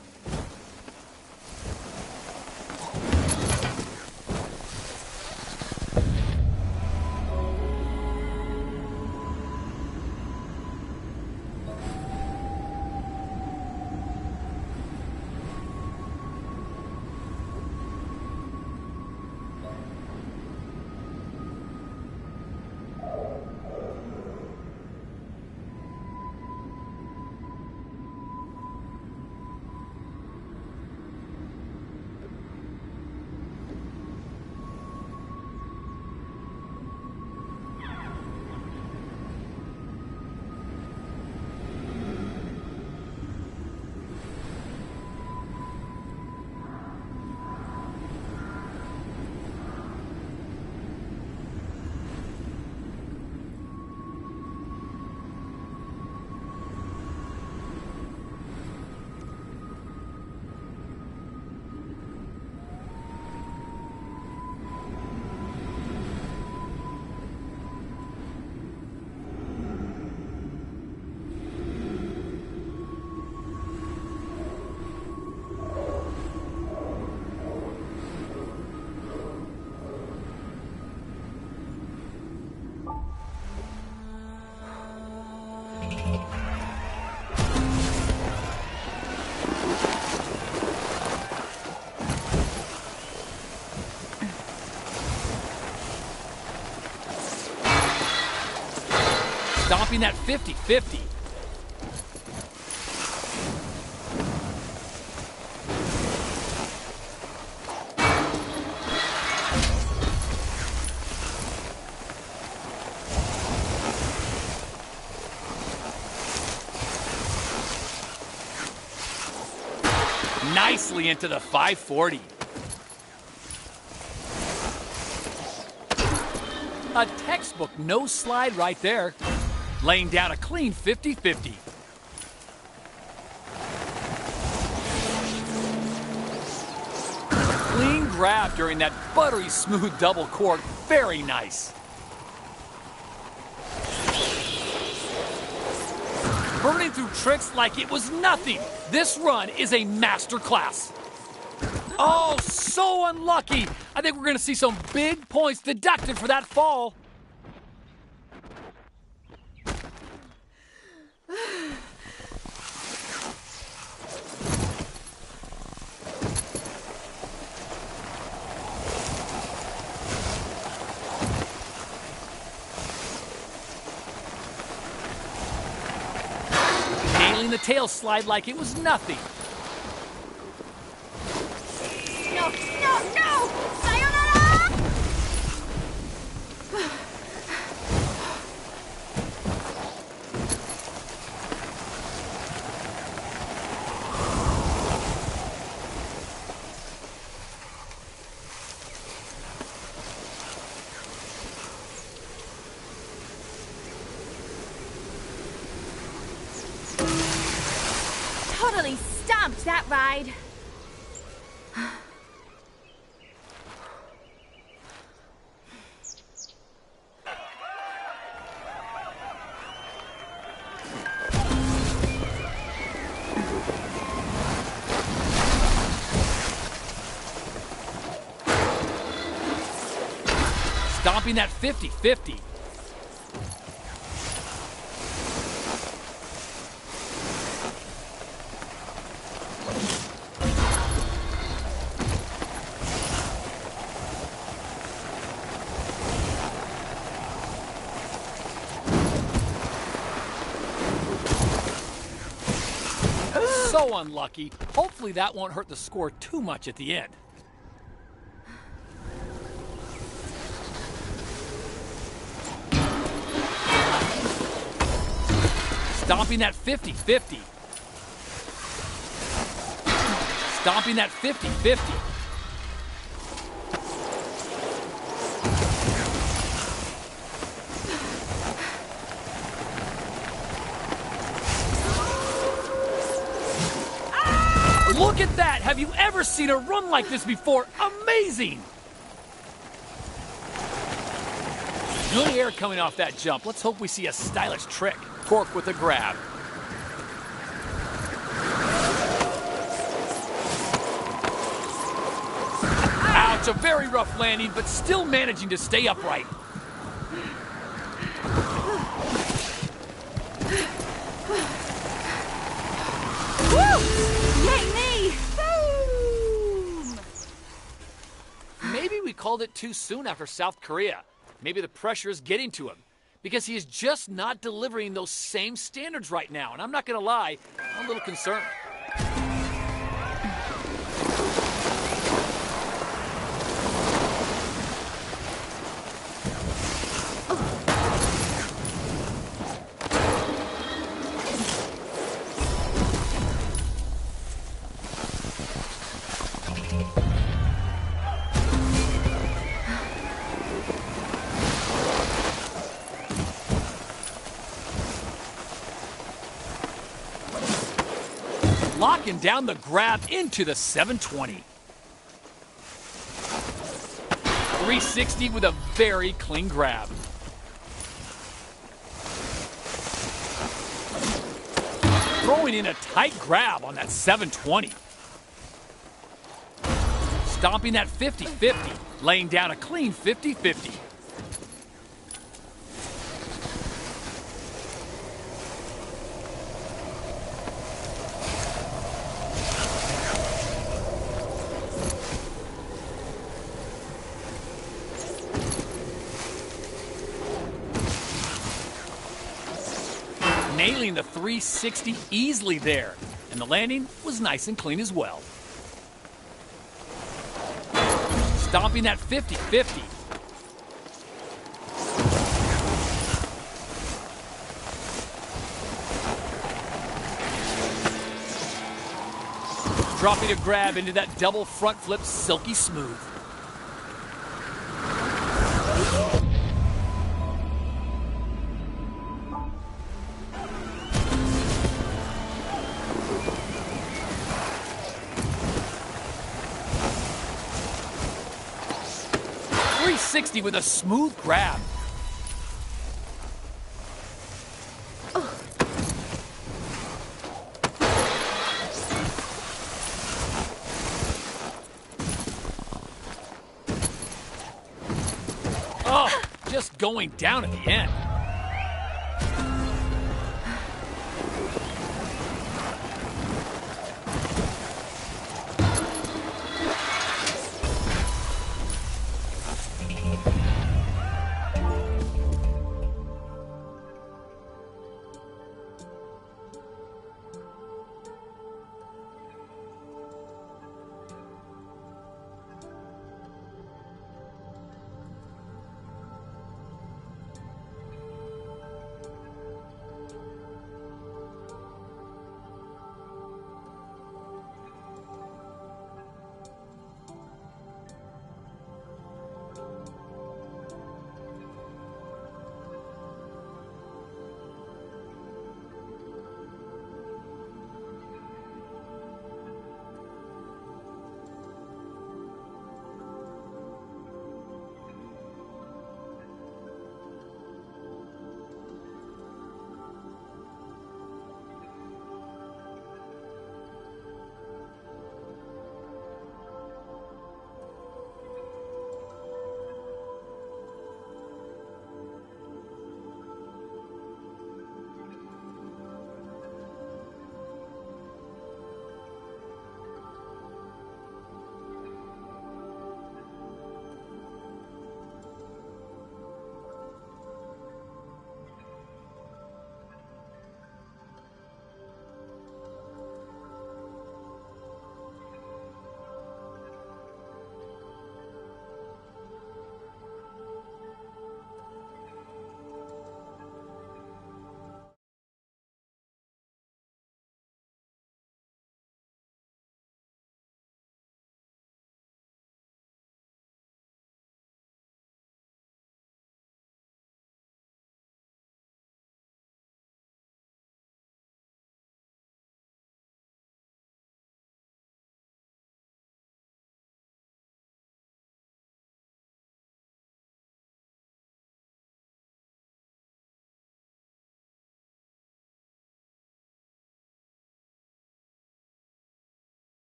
Stomping that 50-50. Nicely into the 540. A textbook no slide right there. Laying down a clean 50-50. Clean grab during that buttery smooth double cork. Very nice. Burning through tricks like it was nothing. This run is a master class. Oh, so unlucky. I think we're going to see some big points deducted for that fall. Nailing the tail slide like it was nothing. No, no, no! Sayonara! Totally stomped that ride. Stomping that 50-50. So unlucky. Hopefully that won't hurt the score too much at the end. Stomping that 50-50. Stomping that 50-50. Look at that! Have you ever seen a run like this before? Amazing! Good air coming off that jump. Let's hope we see a stylish trick. Cork with a grab. It's a very rough landing, but still managing to stay upright. Woo! Yay me! Boom! Maybe we called it too soon after South Korea. Maybe the pressure is getting to him, because he is just not delivering those same standards right now. And I'm not going to lie, I'm a little concerned. Locking down the grab into the 720. 360 with a very clean grab. Throwing in a tight grab on that 720. Stomping that 50-50, laying down a clean 50-50. Nailing the 360 easily there, and the landing was nice and clean as well. Stomping that 50-50. Dropping a grab into that double front flip silky smooth. With a smooth grab. Oh, just going down at the end.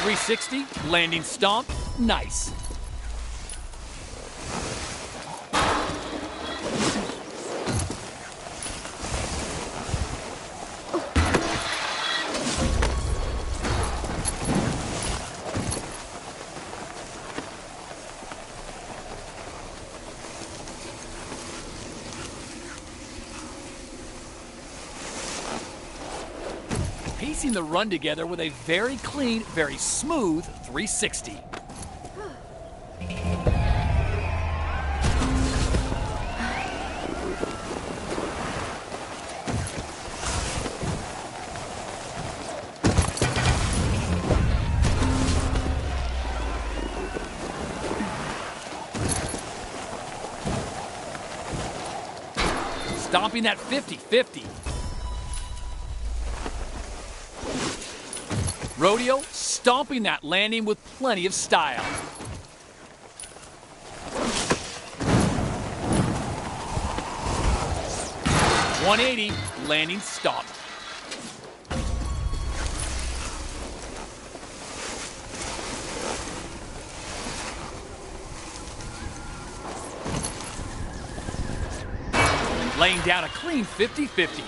360, landing stomp, nice. Piecing the run together with a very clean, very smooth 360. Stomping that 50-50. Rodeo stomping that landing with plenty of style. .180 landing stomp. Laying down a clean 50-50.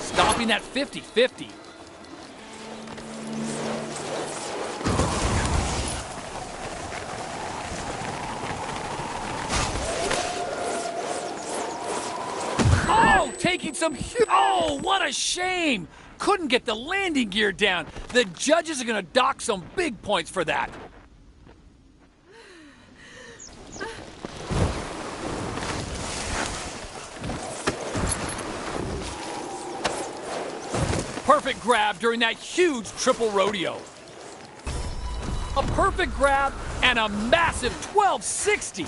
Stomping that 50-50. Oh, taking some huge... Oh, what a shame! Couldn't get the landing gear down. The judges are going to dock some big points for that. Perfect grab during that huge triple rodeo. A perfect grab and a massive 1260.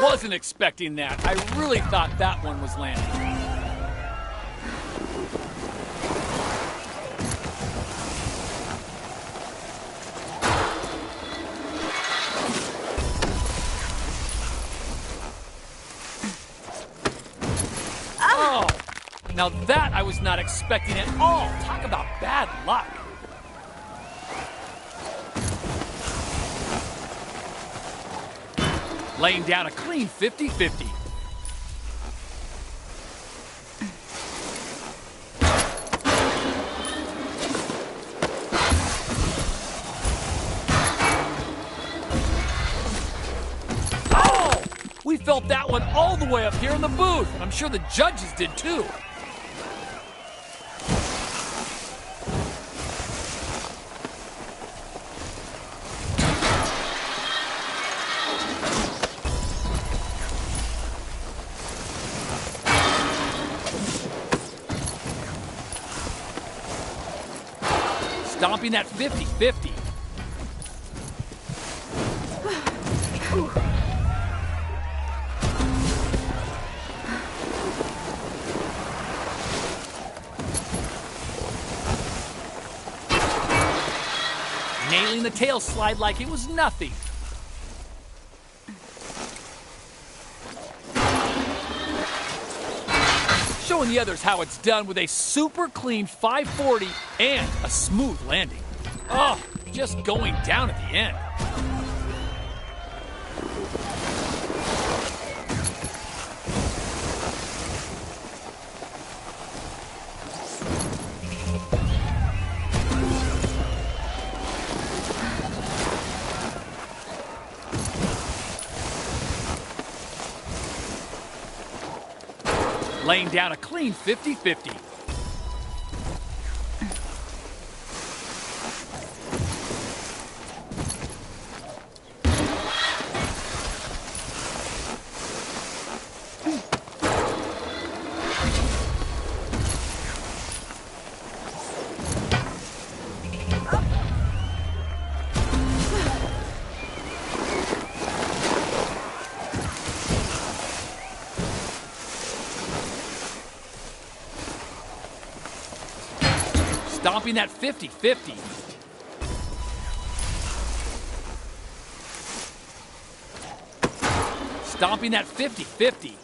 Wasn't expecting that. I really thought that one was landing. Oh, now that I was not expecting at all. Talk about bad luck. Laying down a clean 50-50. Oh! We felt that one all the way up here in the booth, and I'm sure the judges did too. Stomping that 50-50. Nailing the tail slide like it was nothing. Showing the others how it's done with a super clean 540 and a smooth landing. Oh, just going down at the end. Laying down a clean 50-50. Stomping that 50-50. Stomping that 50-50.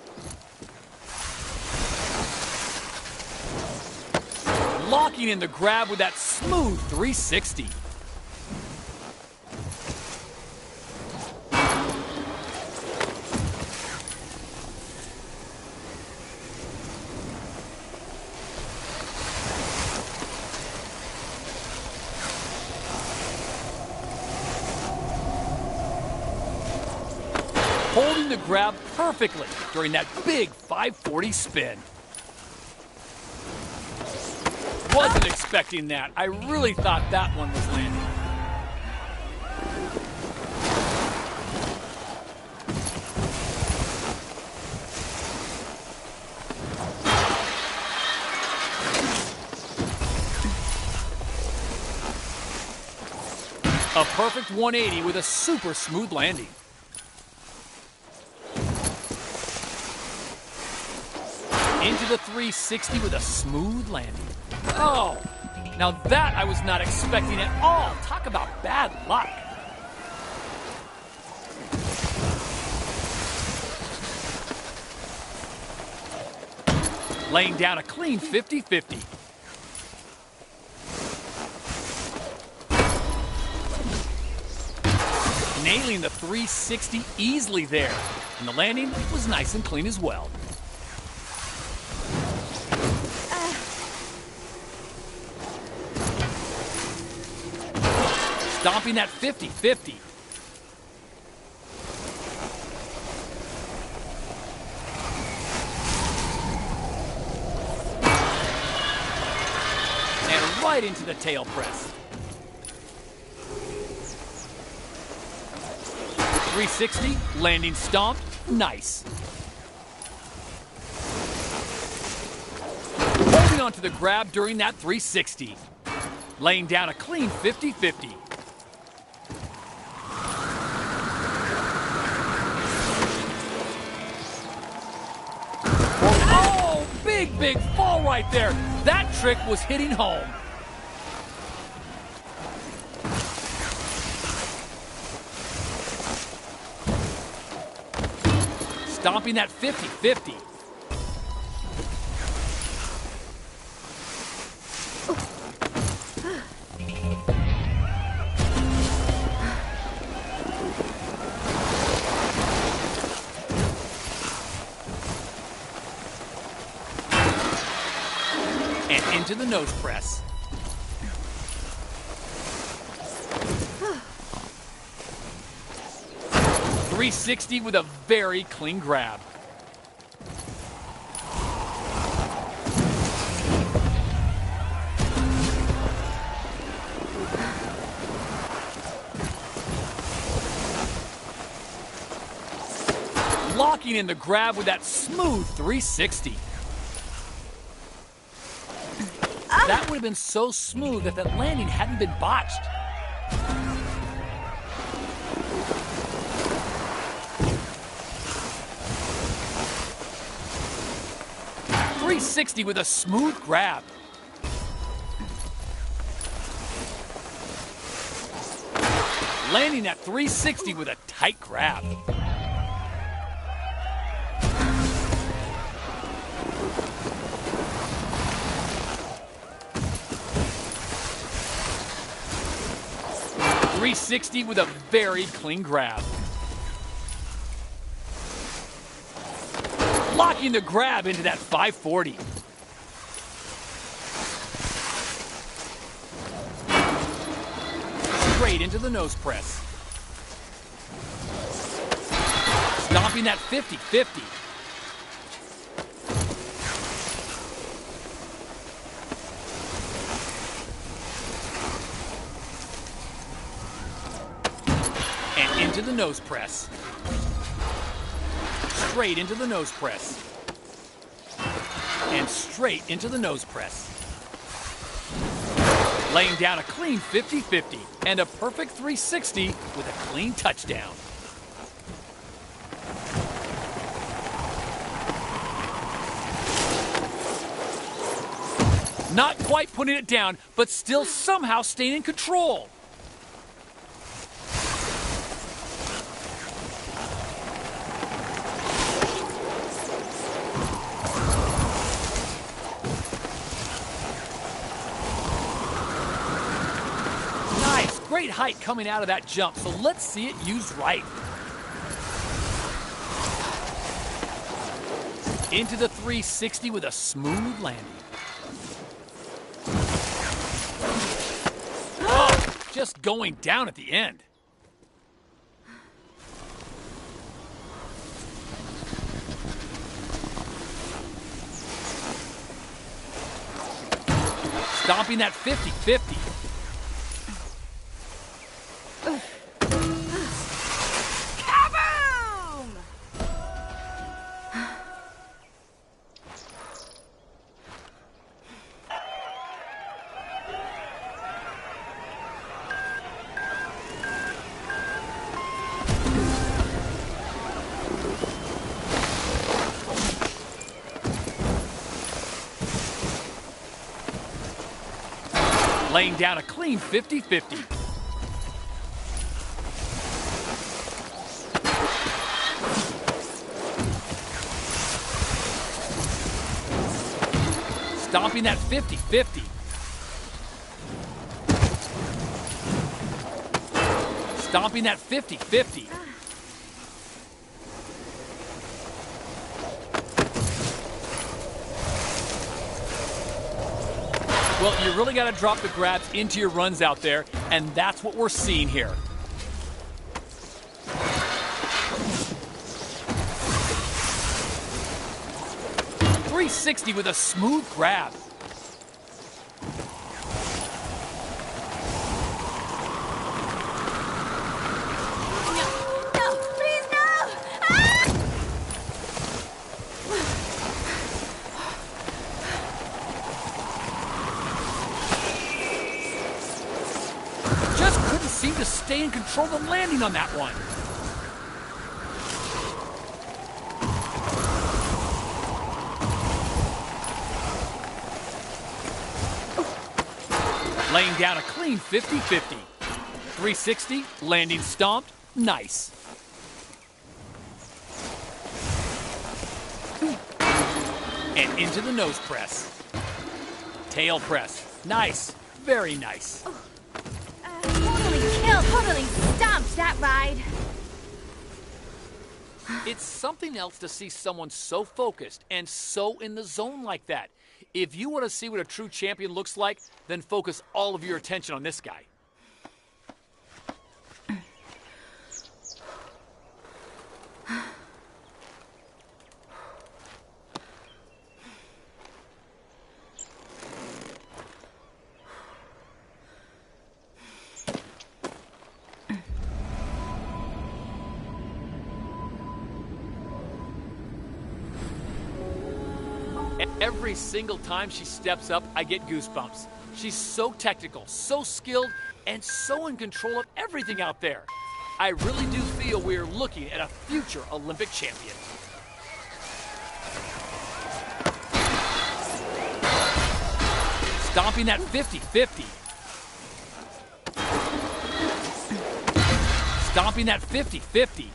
Locking in the grab with that smooth 360. Holding the grab perfectly during that big 540 spin. Wasn't expecting that. I really thought that one was landing. A perfect 180 with a super smooth landing. Into the 360 with a smooth landing. Oh, now that I was not expecting at all. Talk about bad luck. Laying down a clean 50-50. Nailing the 360 easily there. And the landing was nice and clean as well. Stomping that 50-50. And right into the tail press. 360, landing stomped, nice. Holding onto the grab during that 360. Laying down a clean 50-50. Big fall right there. That trick was hitting home. Stomping that 50-50. Into the nose press. .360 with a very clean grab. Locking in the grab with that smooth 360. That would have been so smooth if that landing hadn't been botched. .360 with a smooth grab. Landing that 360 with a tight grab. .360 with a very clean grab. Locking the grab into that 540. Straight into the nose press. Stomping that 50-50. Into the nose press. Straight into the nose press. And straight into the nose press. Laying down a clean 50-50 and a perfect 360 with a clean touchdown. Not quite putting it down, but still somehow staying in control. Nice, great height coming out of that jump, so let's see it used right. Into the 360 with a smooth landing. Oh, just going down at the end. Stomping that 50-50. Laying down a clean 50-50. Stomping that 50-50. Stomping that 50-50. Well, you really got to drop the grabs into your runs out there, and that's what we're seeing here. .360 with a smooth grab. No, please no! Ah! Just couldn't seem to stay in control of the landing on that one. Laying down a clean 50-50. 360, landing stomped, nice. And into the nose press. Tail press, nice, very nice. Totally killed, totally stomped that ride. It's something else to see someone so focused and so in the zone like that. If you want to see what a true champion looks like, then focus all of your attention on this guy. Every single time she steps up, I get goosebumps. She's so technical, so skilled, and so in control of everything out there. I really do feel we're looking at a future Olympic champion. Stomping that 50-50. Stomping that 50-50.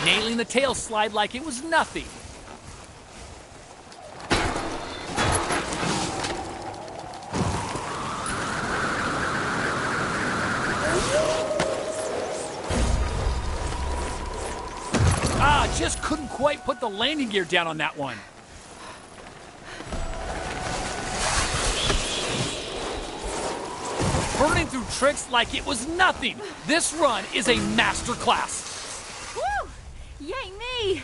Nailing the tail slide like it was nothing. Just couldn't quite put the landing gear down on that one. Burning through tricks like it was nothing. This run is a master class. Woo! Yay me!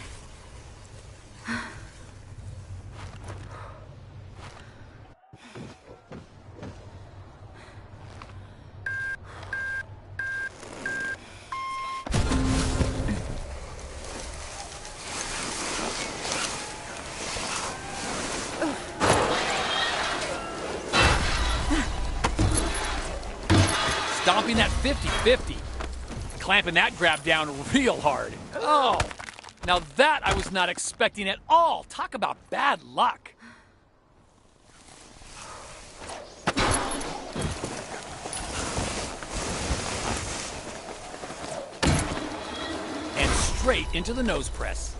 Stomping that 50-50. Clamping that grab down real hard. Oh, Now that I was not expecting at all. Talk about bad luck. And straight into the nose press.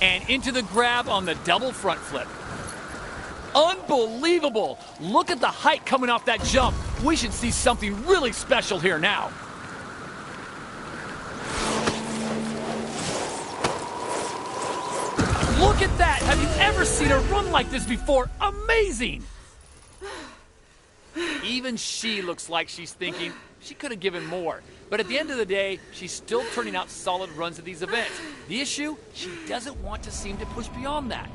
And into the grab on the double front flip. Unbelievable! Look at the height coming off that jump. We should see something really special here now. Look at that! Have you ever seen a run like this before? Amazing! Even she looks like she's thinking she could have given more. But at the end of the day, she's still turning out solid runs at these events. The issue, she doesn't want to seem to push beyond that.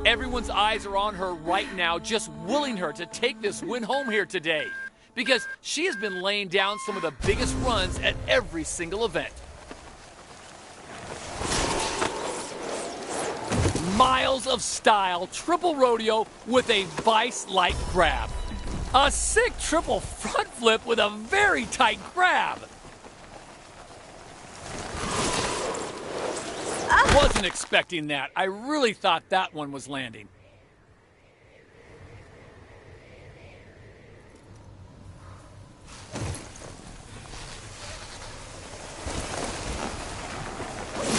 Everyone's eyes are on her right now, just willing her to take this win home here today. Because she has been laying down some of the biggest runs at every single event. Miles of style, triple rodeo with a vice-like grab. A sick triple front flip with a very tight grab. Wasn't expecting that. I really thought that one was landing.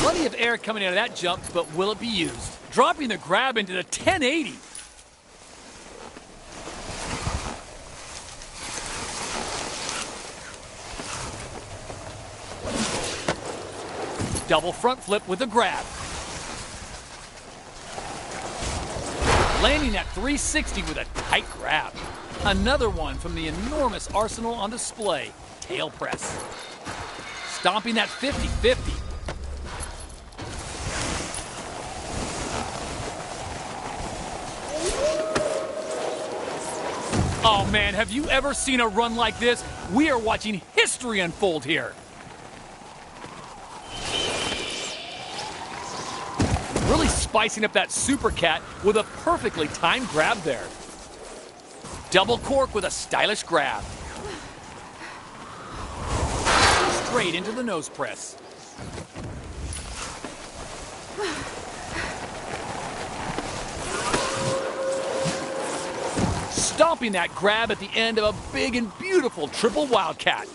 Plenty of air coming out of that jump, but will it be used? Dropping the grab into the 1080. Double front flip with a grab. Landing at 360 with a tight grab. Another one from the enormous arsenal on display, tail press. Stomping that 50-50. Oh man, have you ever seen a run like this? We are watching history unfold here. Really spicing up that super cat with a perfectly timed grab there. Double cork with a stylish grab. Straight into the nose press. Stomping that grab at the end of a big and beautiful triple wildcat.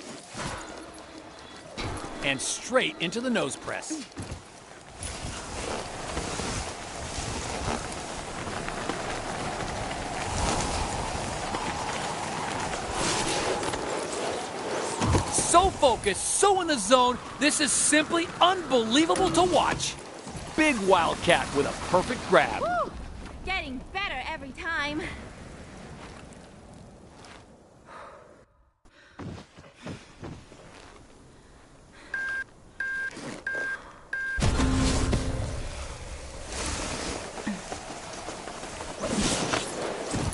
And straight into the nose press. So focused, so in the zone, this is simply unbelievable to watch. Big wildcat with a perfect grab. Woo! Getting better every time.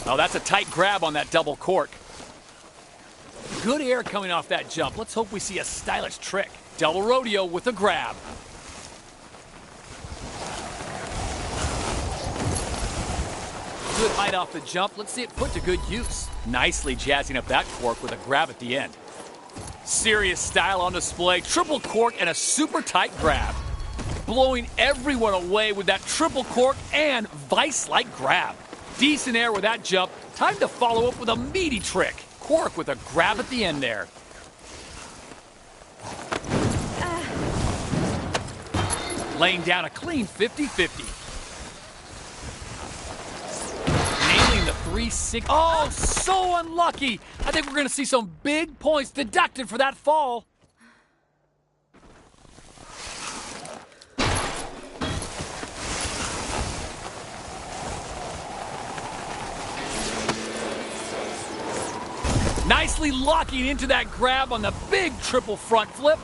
Oh, that's a tight grab on that double cork. Good air coming off that jump. Let's hope we see a stylish trick. Double rodeo with a grab. Good height off the jump. Let's see it put to good use. Nicely jazzing up that cork with a grab at the end. Serious style on display. Triple cork and a super tight grab. Blowing everyone away with that triple cork and vice-like grab. Decent air with that jump. Time to follow up with a meaty trick. Cork with a grab at the end there. Laying down a clean 50-50. Nailing the 360. Oh, so unlucky. I think we're going to see some big points deducted for that fall. Nicely locking into that grab on the big triple front flip.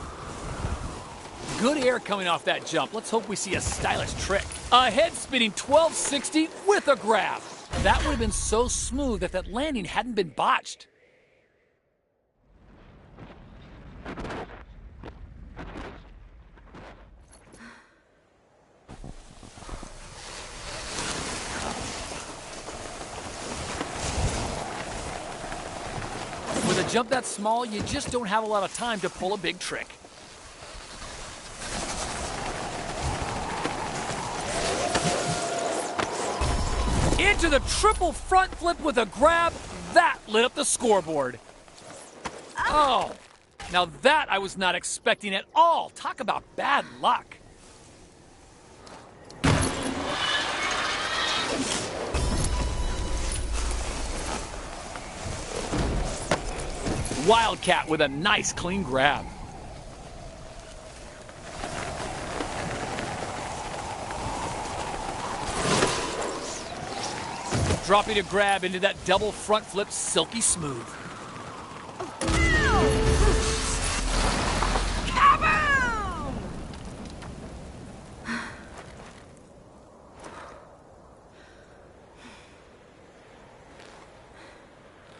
Good air coming off that jump. Let's hope we see a stylish trick. A head spinning 1260 with a grab. That would have been so smooth if that landing hadn't been botched. jump that small, you just don't have a lot of time to pull a big trick. Into the triple front flip with a grab. That lit up the scoreboard. Oh, now that I was not expecting at all. Talk about bad luck. Wildcat with a nice clean grab. Dropping a grab into that double front flip, silky smooth. Kaboom!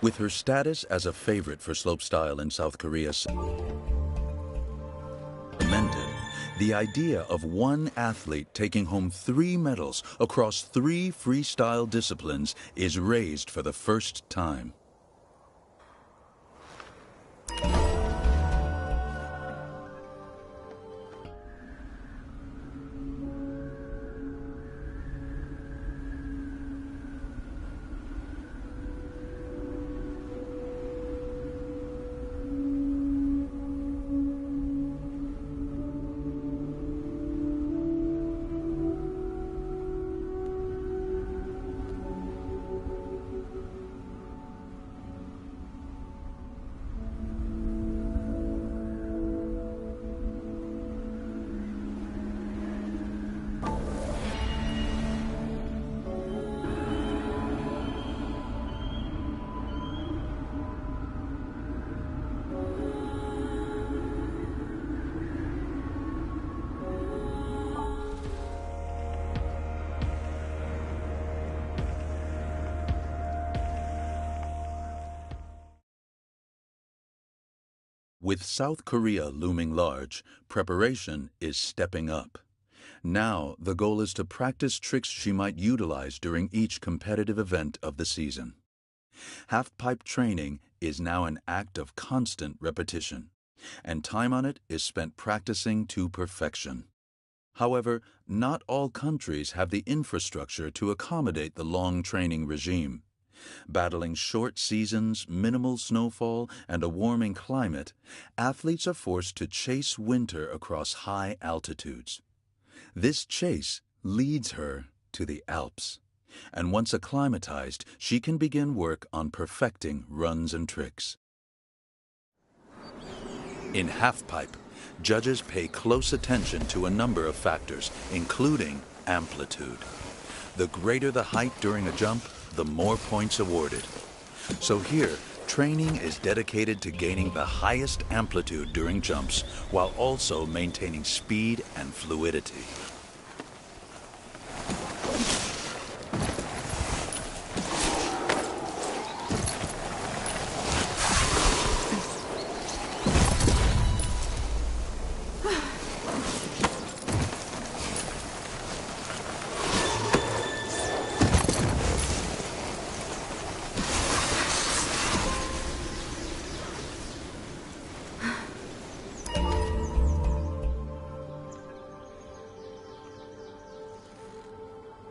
With her status as a favorite for slopestyle in South Korea cemented, the idea of one athlete taking home 3 medals across 3 freestyle disciplines is raised for the first time. With South Korea looming large, preparation is stepping up. Now, the goal is to practice tricks she might utilize during each competitive event of the season. Half-pipe training is now an act of constant repetition, and time on it is spent practicing to perfection. However, not all countries have the infrastructure to accommodate the long training regime. Battling short seasons, minimal snowfall, and a warming climate, athletes are forced to chase winter across high altitudes. This chase leads her to the Alps, and once acclimatized, she can begin work on perfecting runs and tricks. In halfpipe, judges pay close attention to a number of factors, including amplitude. The greater the height during a jump, the more points awarded. So here, training is dedicated to gaining the highest amplitude during jumps, while also maintaining speed and fluidity.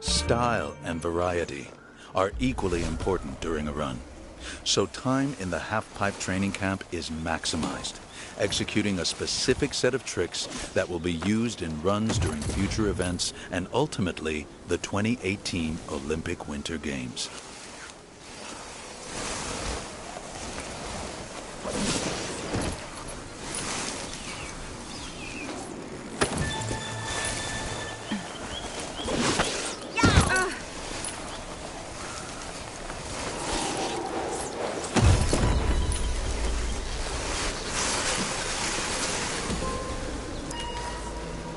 Style and variety are equally important during a run. So time in the half-pipe training camp is maximized, executing a specific set of tricks that will be used in runs during future events and ultimately the 2018 Olympic Winter Games.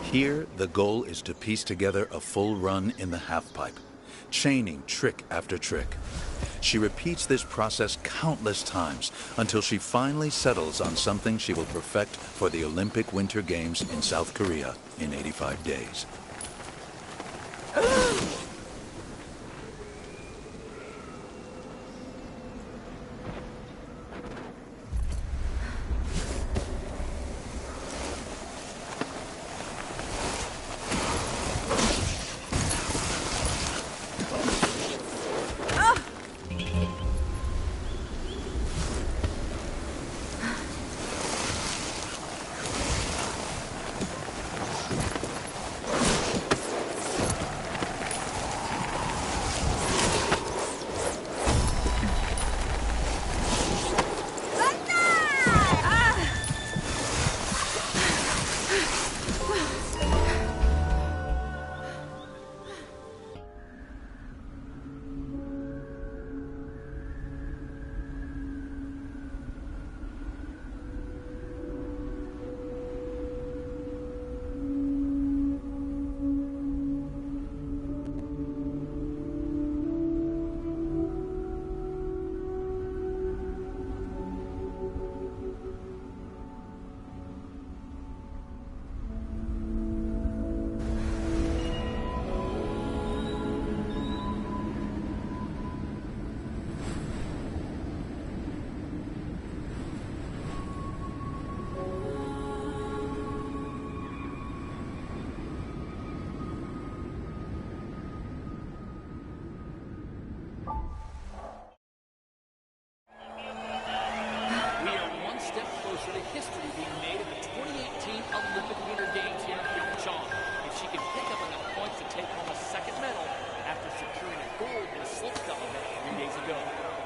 Here, the goal is to piece together a full run in the halfpipe, chaining trick after trick. She repeats this process countless times until she finally settles on something she will perfect for the Olympic Winter Games in South Korea in 85 days.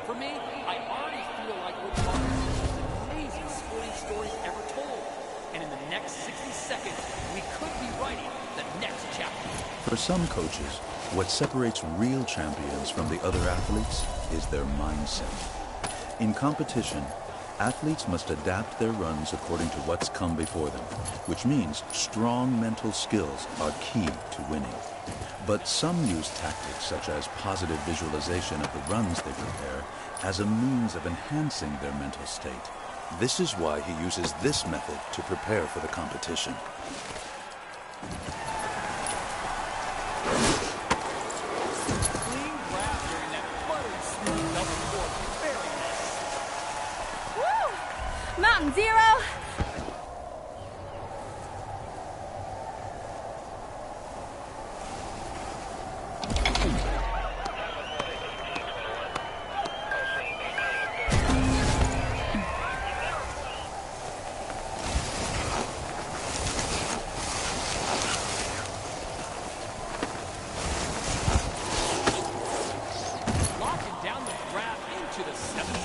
For me, I already feel like we're talking about the most amazing sporting stories ever told. And in the next 60 seconds, we could be writing the next chapter. For some coaches, what separates real champions from the other athletes is their mindset. In competition, athletes must adapt their runs according to what's come before them, which means strong mental skills are key to winning. But some use tactics such as positive visualization of the runs they prepare as a means of enhancing their mental state. This is why he uses this method to prepare for the competition. Clean grab during that buttery smooth double fork. Very nice. Woo! Mountain Zero! Locking down the grab into the seventh.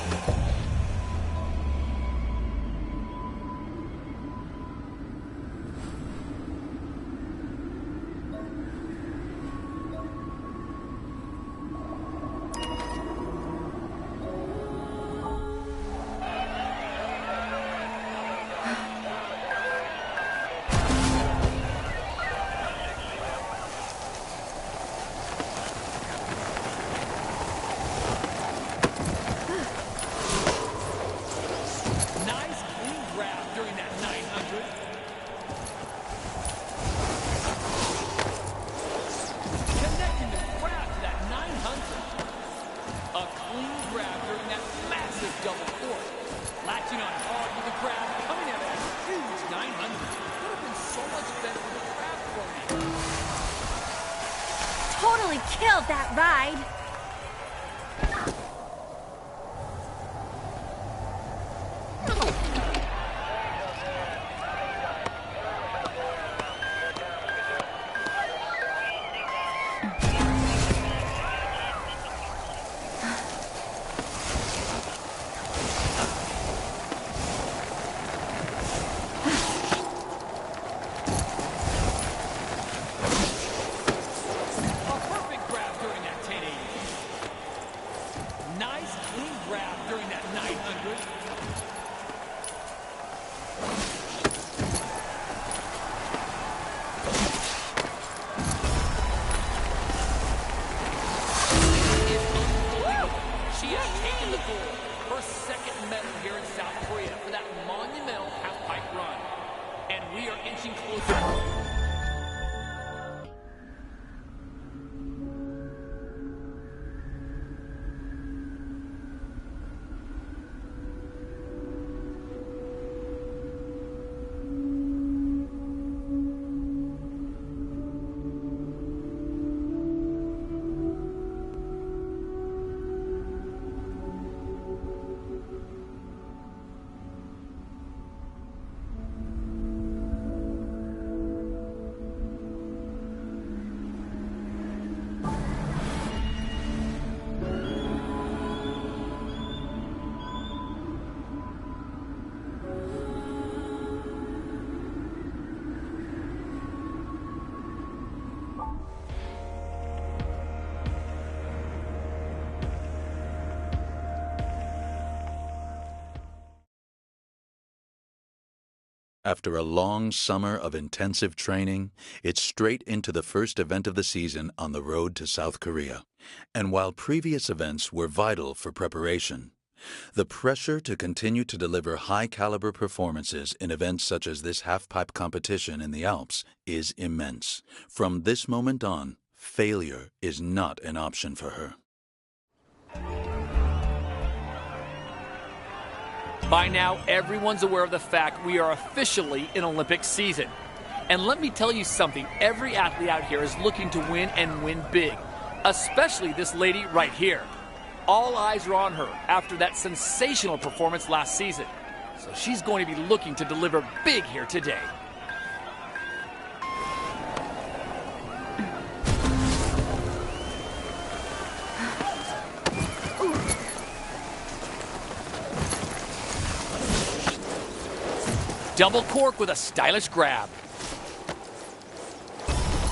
Nice clean grab during that 900. Connecting the grab to that 900. A clean grab during that massive double fork. Latching on hard with the grab, coming at a huge 900. Could have been so much better with the grab throwing. Totally killed that ride. A perfect grab during that 1080. Nice clean grab during that 900. She has taken the gold, her second medal here in South Korea for that monumental half-pipe run. And we are inching closer. After a long summer of intensive training, it's straight into the first event of the season on the road to South Korea. And while previous events were vital for preparation, the pressure to continue to deliver high-caliber performances in events such as this half-pipe competition in the Alps is immense. From this moment on, failure is not an option for her. By now, everyone's aware of the fact we are officially in Olympic season. And let me tell you something, every athlete out here is looking to win and win big, especially this lady right here. All eyes are on her after that sensational performance last season. So she's going to be looking to deliver big here today. Double cork with a stylish grab.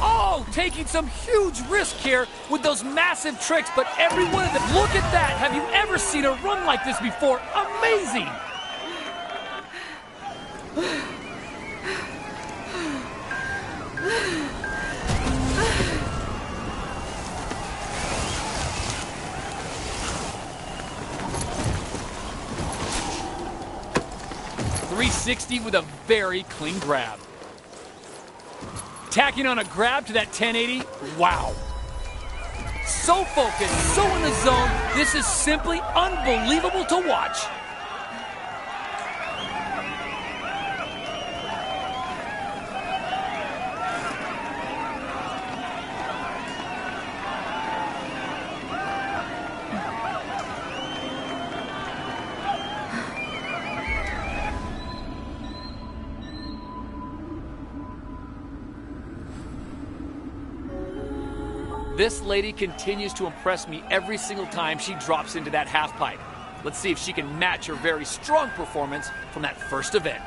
Oh, taking some huge risk here with those massive tricks, but every one of them, look at that. Have you ever seen a run like this before? Amazing. .360 with a very clean grab. Tacking on a grab to that 1080. Wow. So focused, so in the zone. This is simply unbelievable to watch. This lady continues to impress me every single time she drops into that half pipe. Let's see if she can match her very strong performance from that first event.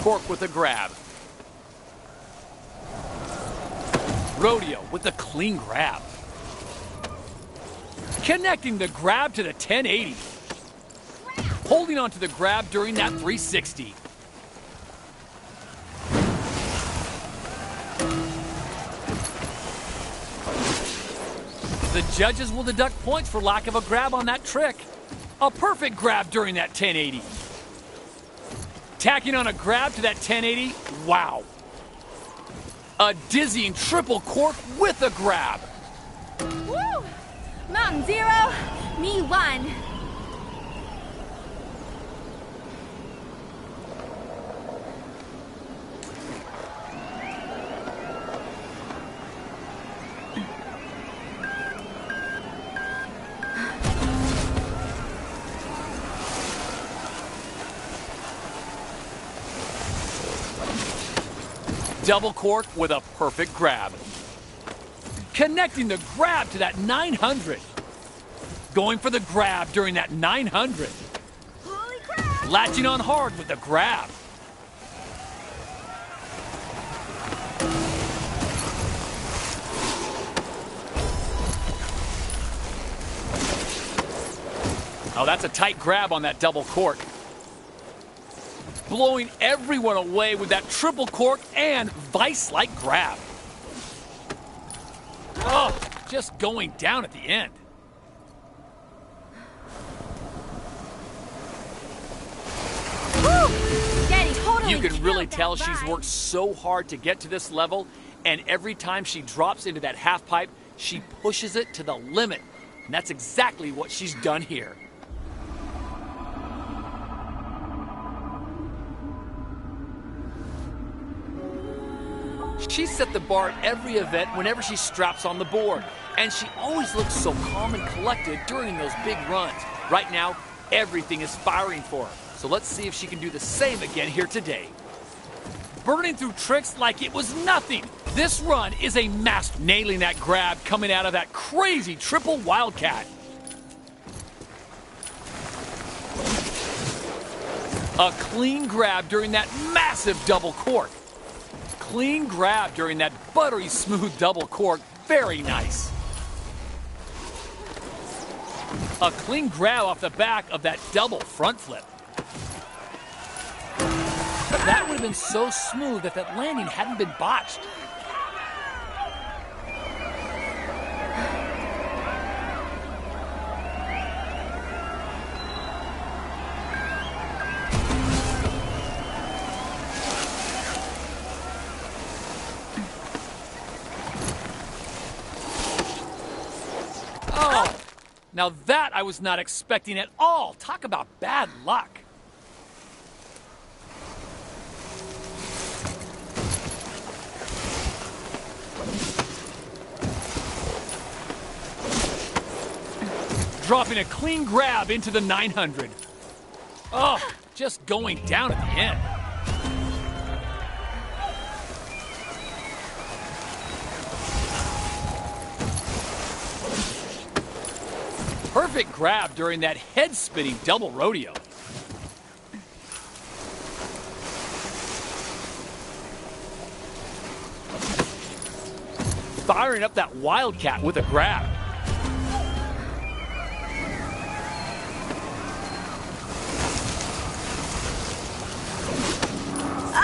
Cork with a grab. Rodeo with a clean grab. Connecting the grab to the 1080. Holding on to the grab during that 360. The judges will deduct points for lack of a grab on that trick. A perfect grab during that 1080. Tacking on a grab to that 1080. Wow. A dizzying triple cork with a grab. Woo! Mountain 0, me 1. Double cork with a perfect grab. Connecting the grab to that 900. Going for the grab during that 900. Holy crap! Latching on hard with the grab. Oh, that's a tight grab on that double cork. Blowing everyone away with that triple cork and vice-like grab. Oh, just going down at the end. Woo! Daddy totally You can really killed tell that she's ride. worked so hard to get to this level, and every time she drops into that half pipe, she pushes it to the limit. And that's exactly what she's done here. She set the bar at every event whenever she straps on the board, and she always looks so calm and collected during those big runs. Right now, everything is firing for her, so let's see if she can do the same again here today. Burning through tricks like it was nothing. This run is a master. Nailing that grab coming out of that crazy triple wildcat. A clean grab during that massive double cork. Clean grab during that buttery smooth double cork. Very nice. A clean grab off the back of that double front flip. That would have been so smooth if that landing hadn't been botched. Oh, now that I was not expecting at all. Talk about bad luck. dropping a clean grab into the 900. Oh, just going down at the end. Perfect grab during that head-spinning double rodeo. Firing up that wildcat with a grab.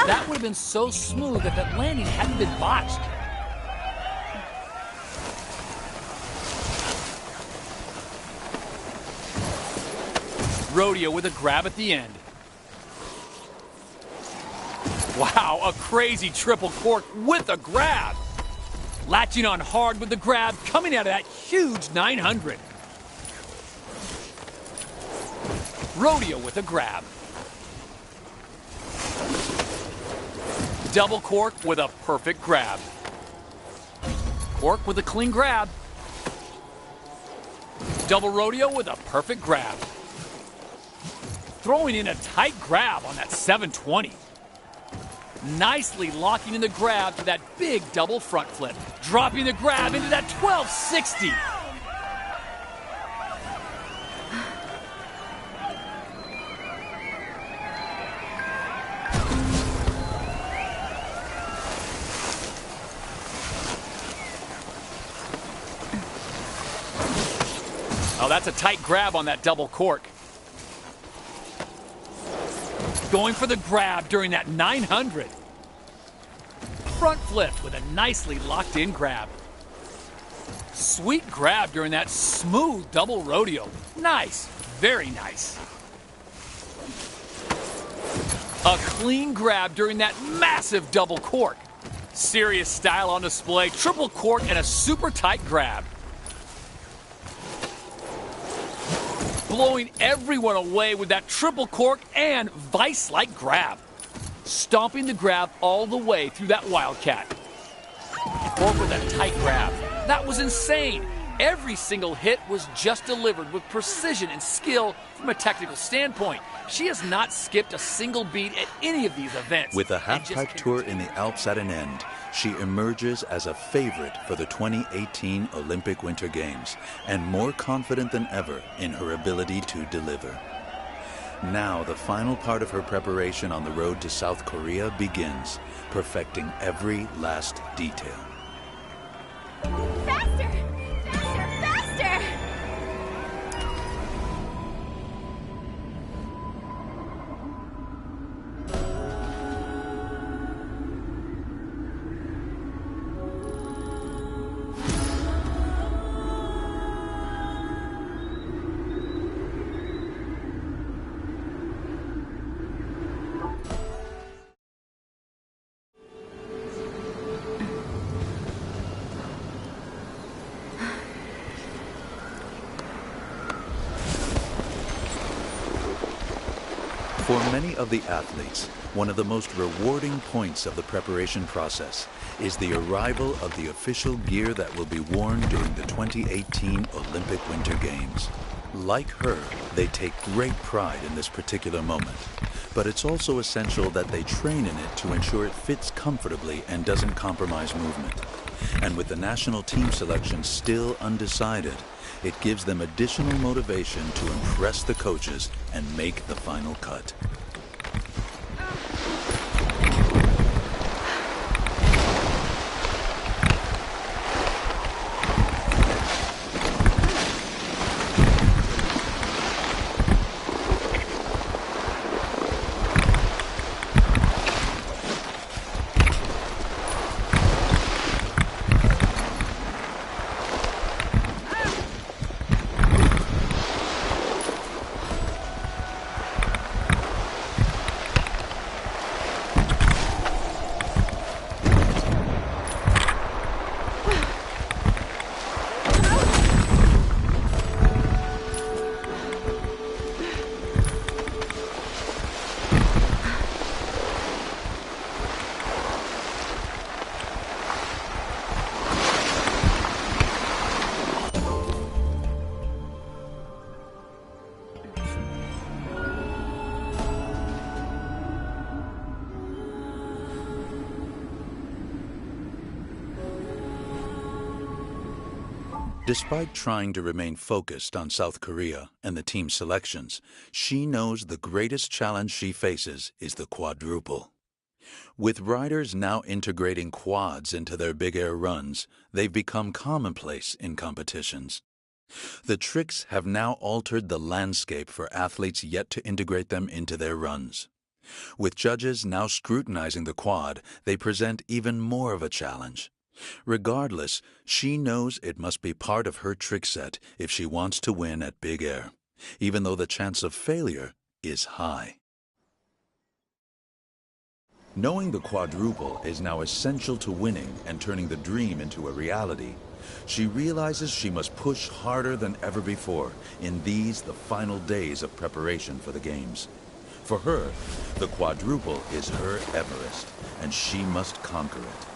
That would have been so smooth that that landing hadn't been botched. Rodeo with a grab at the end. Wow, a crazy triple cork with a grab. Latching on hard with the grab, coming out of that huge 900. Rodeo with a grab. Double cork with a perfect grab. Cork with a clean grab. Double rodeo with a perfect grab. Throwing in a tight grab on that 720. Nicely locking in the grab to that big double front flip. Dropping the grab into that 1260. Oh, that's a tight grab on that double cork. Going for the grab during that 900. Front flipped with a nicely locked in grab. Sweet grab during that smooth double rodeo. Nice, very nice. A clean grab during that massive double cork. Serious style on display, triple cork and a super tight grab. Blowing everyone away with that triple cork and vice-like grab. Stomping the grab all the way through that wildcat. Cork with a tight grab. That was insane. Every single hit was just delivered with precision and skill from a technical standpoint. She has not skipped a single beat at any of these events. With a half-pipe tour in the Alps at an end, she emerges as a favorite for the 2018 Olympic Winter Games and more confident than ever in her ability to deliver. Now the final part of her preparation on the road to South Korea begins, perfecting every last detail. Faster! Faster! Faster! For many of the athletes, one of the most rewarding points of the preparation process is the arrival of the official gear that will be worn during the 2018 Olympic Winter Games. Like her, they take great pride in this particular moment, but it's also essential that they train in it to ensure it fits comfortably and doesn't compromise movement. And with the national team selection still undecided, it gives them additional motivation to impress the coaches and make the final cut. Despite trying to remain focused on South Korea and the team's selections, she knows the greatest challenge she faces is the quadruple. With riders now integrating quads into their big air runs, they've become commonplace in competitions. The tricks have now altered the landscape for athletes yet to integrate them into their runs. With judges now scrutinizing the quad, they present even more of a challenge. Regardless, she knows it must be part of her trick set if she wants to win at big air, even though the chance of failure is high. Knowing the quadruple is now essential to winning and turning the dream into a reality, she realizes she must push harder than ever before in these, the final days of preparation for the Games. For her, the quadruple is her Everest, and she must conquer it.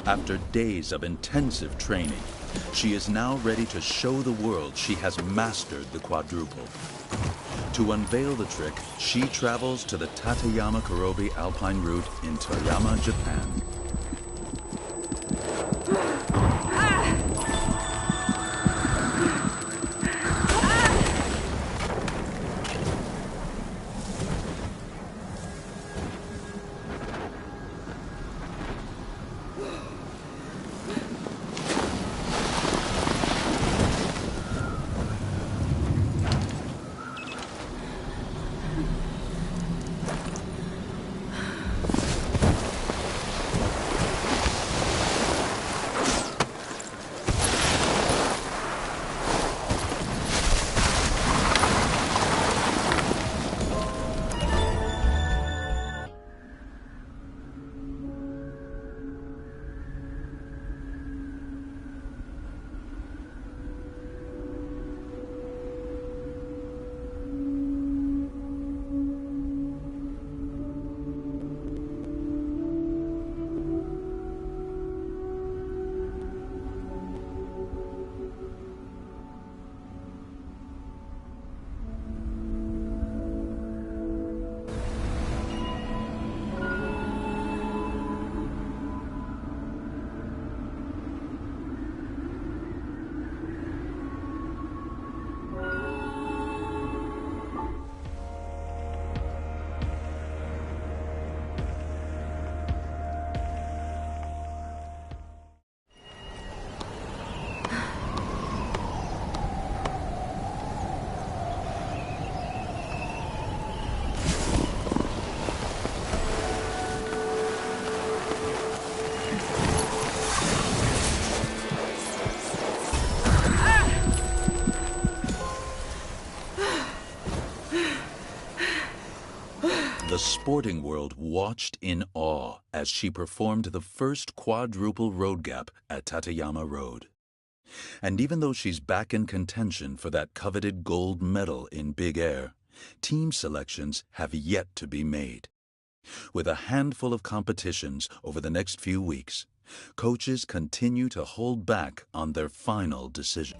After days of intensive training, she is now ready to show the world she has mastered the quadruple. To unveil the trick, she travels to the Tateyama Kurobe Alpine Route in Toyama, Japan. The sporting world watched in awe as she performed the first quadruple road gap at Tateyama Road. And even though she's back in contention for that coveted gold medal in big air, team selections have yet to be made. With a handful of competitions over the next few weeks, coaches continue to hold back on their final decision.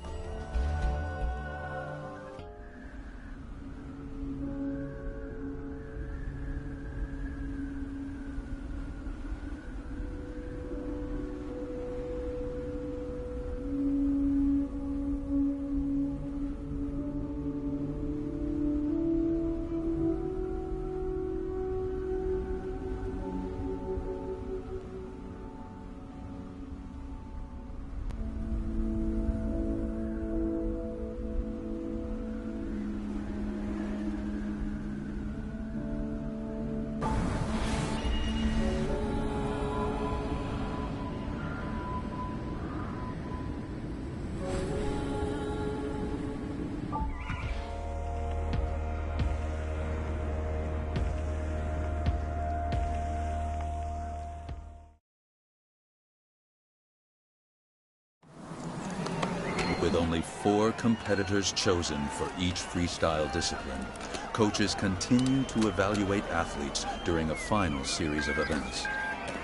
With only 4 competitors chosen for each freestyle discipline, coaches continue to evaluate athletes during a final series of events.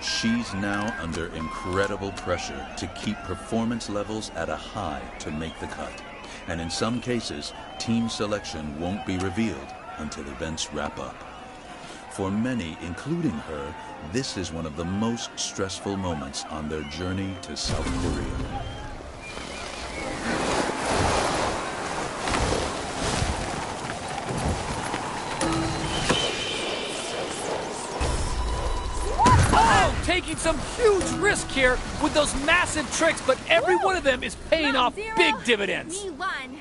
She's now under incredible pressure to keep performance levels at a high to make the cut. And in some cases, team selection won't be revealed until events wrap up. For many, including her, this is one of the most stressful moments on their journey to South Korea. Taking some huge risk here with those massive tricks, but every one of them is paying off big dividends. Me one.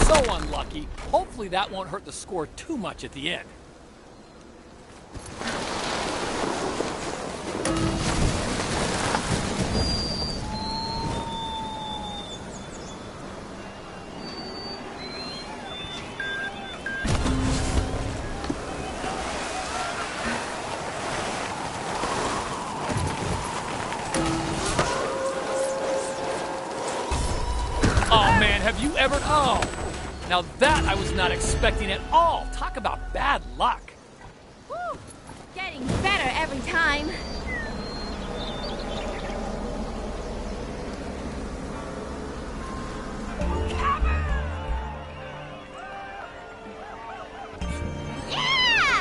So unlucky. Hopefully that won't hurt the score too much at the end. have you ever... Oh, now that I was not expecting at all. Talk about bad luck. Woo! Getting better every time.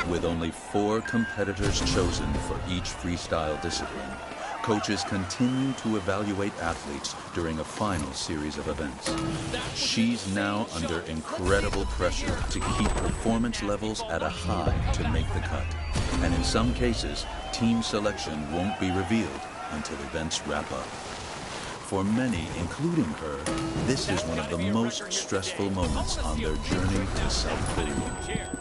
With only 4 competitors chosen for each freestyle discipline, coaches continue to evaluate athletes during a final series of events. She's now under incredible pressure to keep performance levels at a high to make the cut. And in some cases, team selection won't be revealed until events wrap up. For many, including her, this is one of the most stressful moments on their journey to South Korea.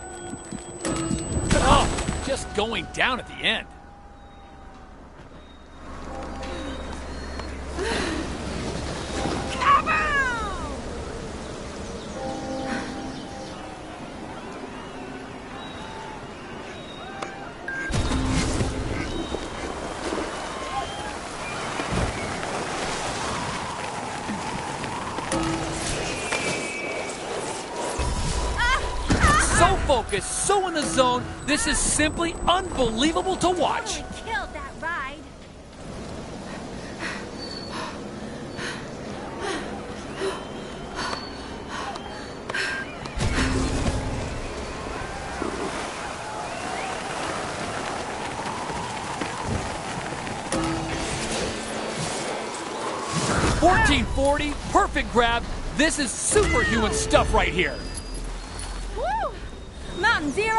Oh, just going down at the end. Focused, so in the zone, this is simply unbelievable to watch. Totally killed that ride. $14.40, perfect grab. This is superhuman stuff right here. Mountain 0,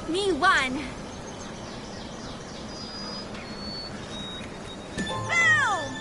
me 1. Boom!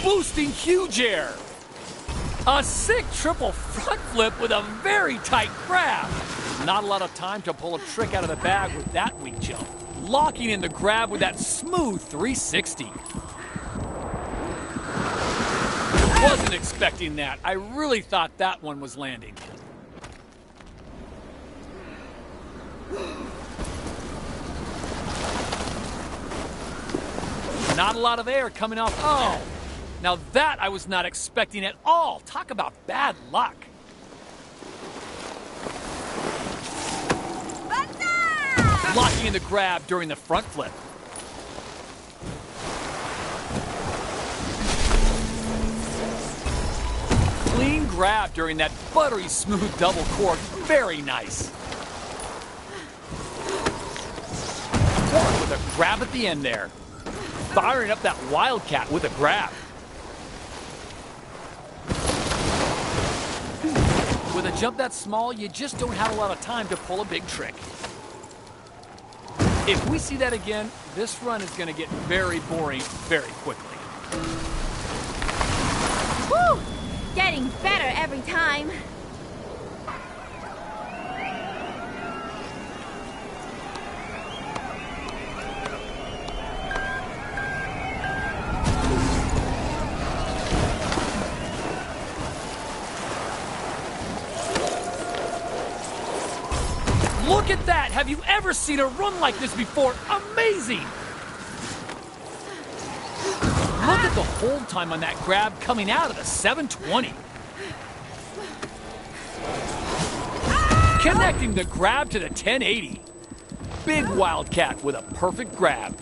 Boosting huge air. A sick triple front flip with a very tight grab. Not a lot of time to pull a trick out of the bag with that weak jump. Locking in the grab with that smooth 360. Wasn't expecting that. I really thought that one was landing. Not a lot of air coming off. Oh. Now that I was not expecting at all. Talk about bad luck. Locking in the grab during the front flip. Clean grab during that buttery smooth double cork. Very nice. Cork with a grab at the end there. Firing up that wildcat with a grab. With a jump that small, you just don't have a lot of time to pull a big trick. If we see that again, this run is going to get very boring very quickly. Woo! Getting better every time. Look at that! Have you ever seen a run like this before? Amazing! Look at the hold time on that grab coming out of the 720. Connecting the grab to the 1080. Big wildcat with a perfect grab.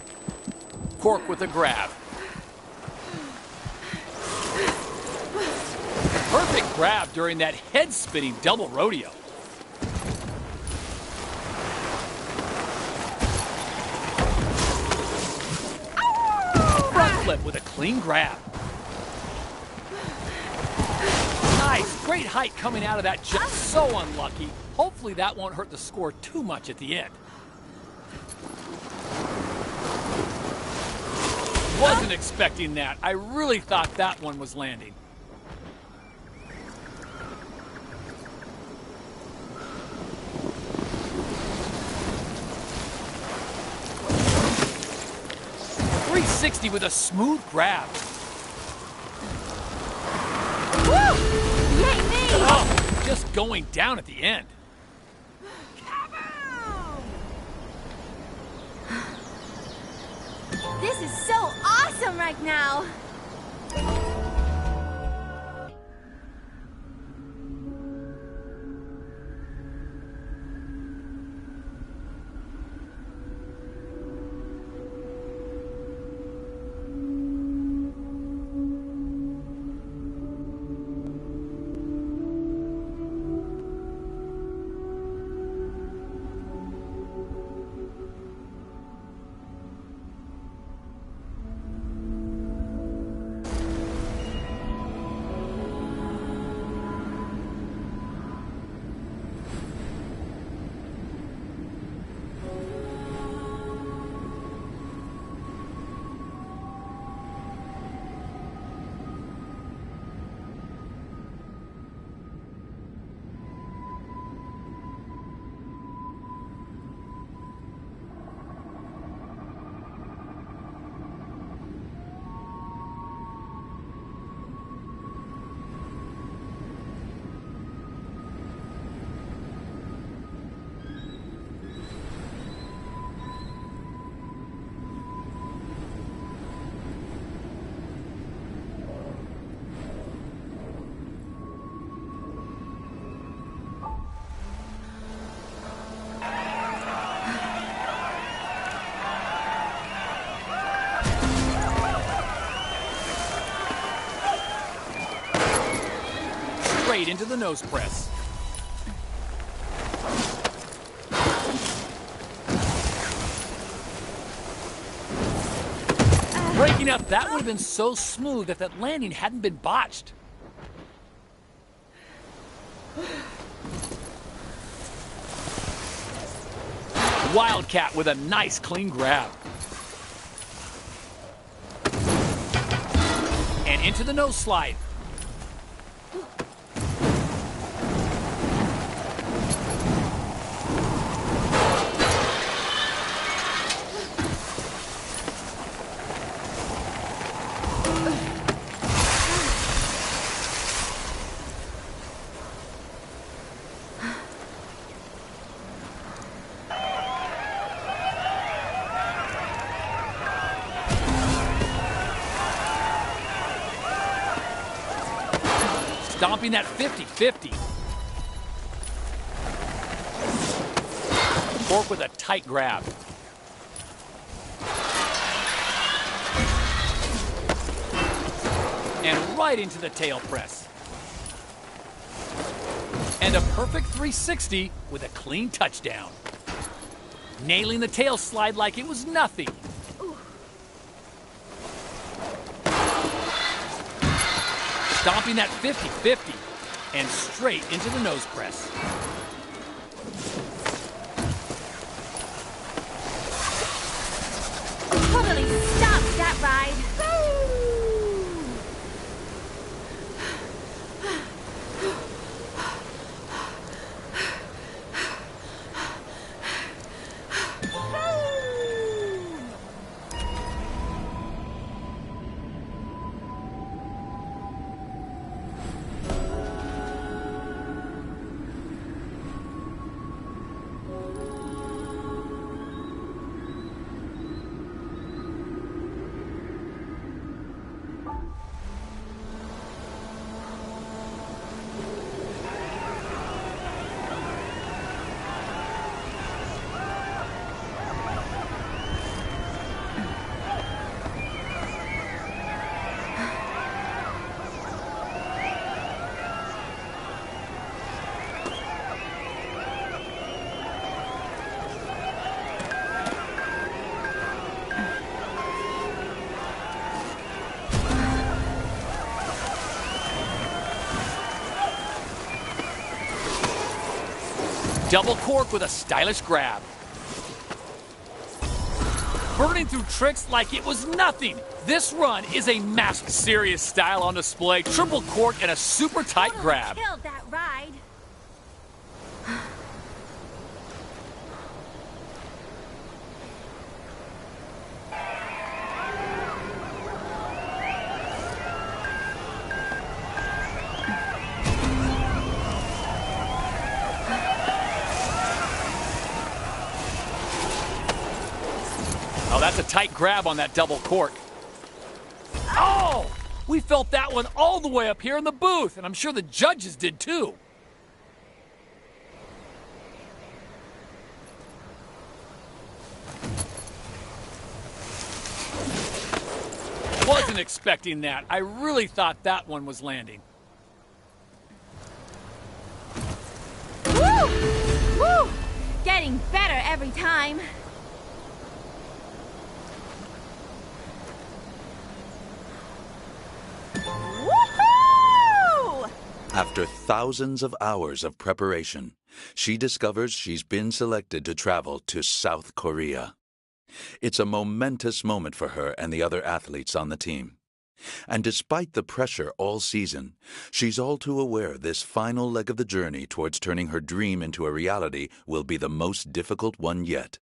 Cork with a grab. Perfect grab during that head-spinning double rodeo. Flip with a clean grab. Nice, great height coming out of that jump. So unlucky. Hopefully that won't hurt the score too much at the end. Wasn't expecting that. I really thought that one was landing. .360 with a smooth grab. Woo! Yay me! Oh, just going down at the end. This is so awesome right now! Straight into the nose press. Breaking up, that would have been so smooth if that landing hadn't been botched. Wildcat with a nice clean grab. And into the nose slide. Stomping that 50-50. Fork with a tight grab. And right into the tail press. And a perfect 360 with a clean touchdown. Nailing the tail slide like it was nothing. Stomping that 50-50 and straight into the nose press. Totally stopped that ride. Double cork with a stylish grab. Burning through tricks like it was nothing. This run is a masked serious style on display. Triple cork and a super tight grab. Killed that ride. Oh, that's a tight grab on that double cork. Oh! We felt that one all the way up here in the booth, and I'm sure the judges did too. Wasn't expecting that. I really thought that one was landing. Woo! Woo! Getting better every time. Woohoo! After thousands of hours of preparation, she discovers she's been selected to travel to South Korea. It's a momentous moment for her and the other athletes on the team. And despite the pressure all season, she's all too aware this final leg of the journey towards turning her dream into a reality will be the most difficult one yet.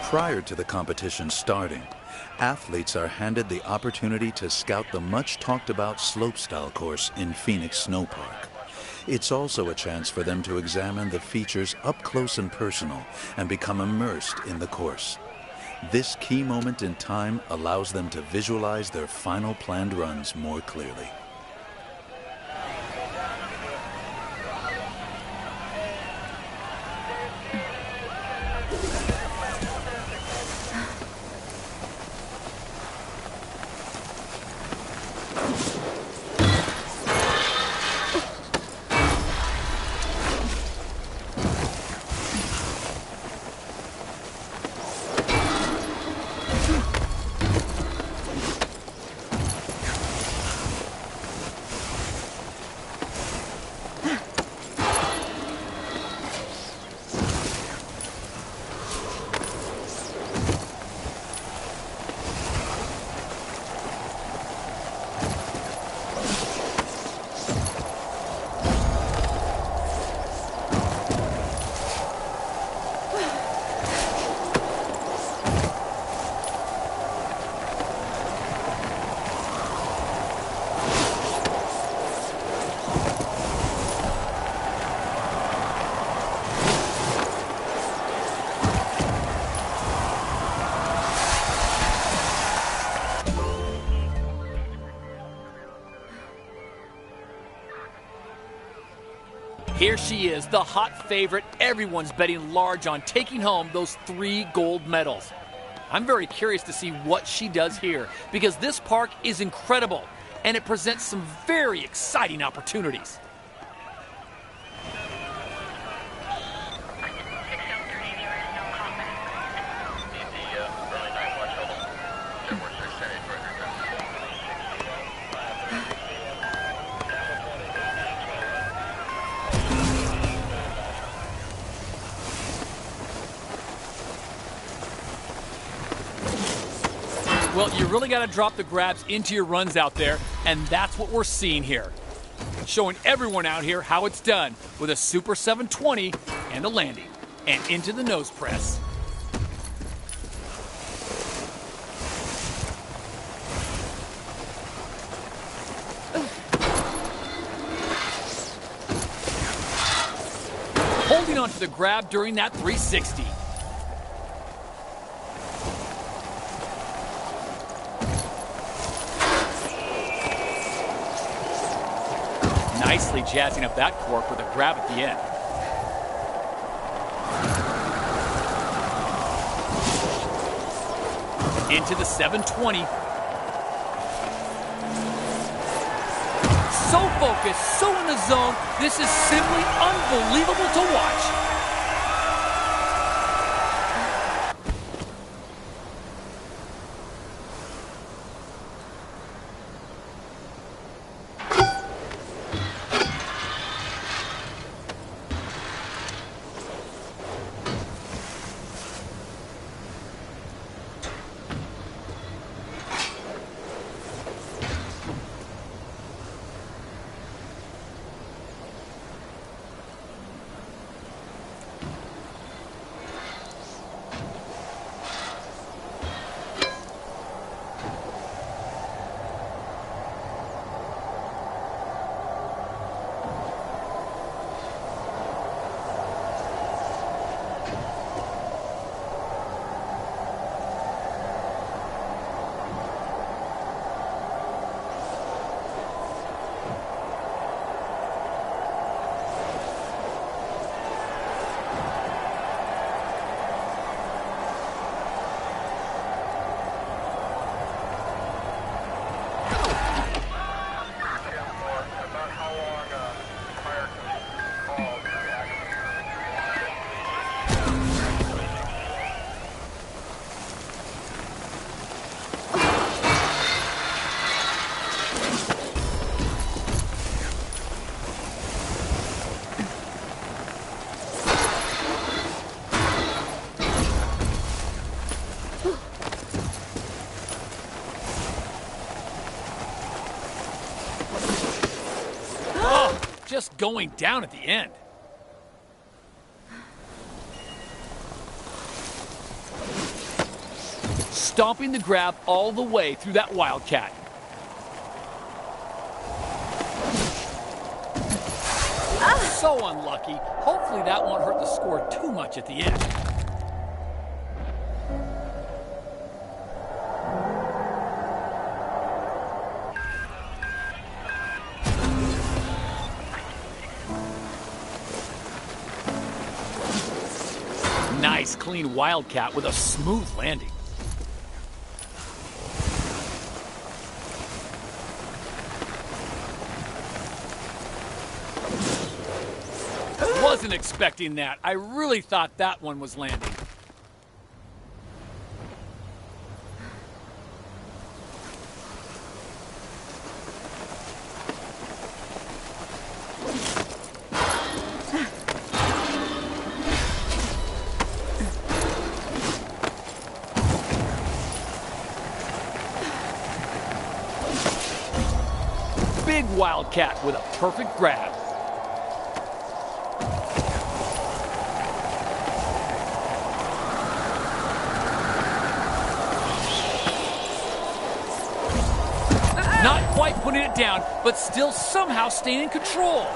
Prior to the competition starting, athletes are handed the opportunity to scout the much-talked-about slopestyle course in Phoenix Snow Park. It's also a chance for them to examine the features up close and personal and become immersed in the course. This key moment in time allows them to visualize their final planned runs more clearly. Here she is, the hot favorite. Everyone's betting large on taking home those 3 gold medals. I'm very curious to see what she does here, because this park is incredible, and it presents some very exciting opportunities. Well, you really got to drop the grabs into your runs out there, and that's what we're seeing here. Showing everyone out here how it's done with a Super 720 and a landing, and into the nose press. Holding onto the grab during that 360. Nicely jazzing up that cork with a grab at the end. into the 720. So focused, so in the zone, this is simply unbelievable to watch. Just going down at the end. Stomping the grab all the way through that Wildcat. So unlucky. Hopefully that won't hurt the score too much at the end. Nice clean Wildcat with a smooth landing. Wasn't expecting that. I really thought that one was landing. Big Wildcat with a perfect grab. Not quite putting it down, but still somehow staying in control.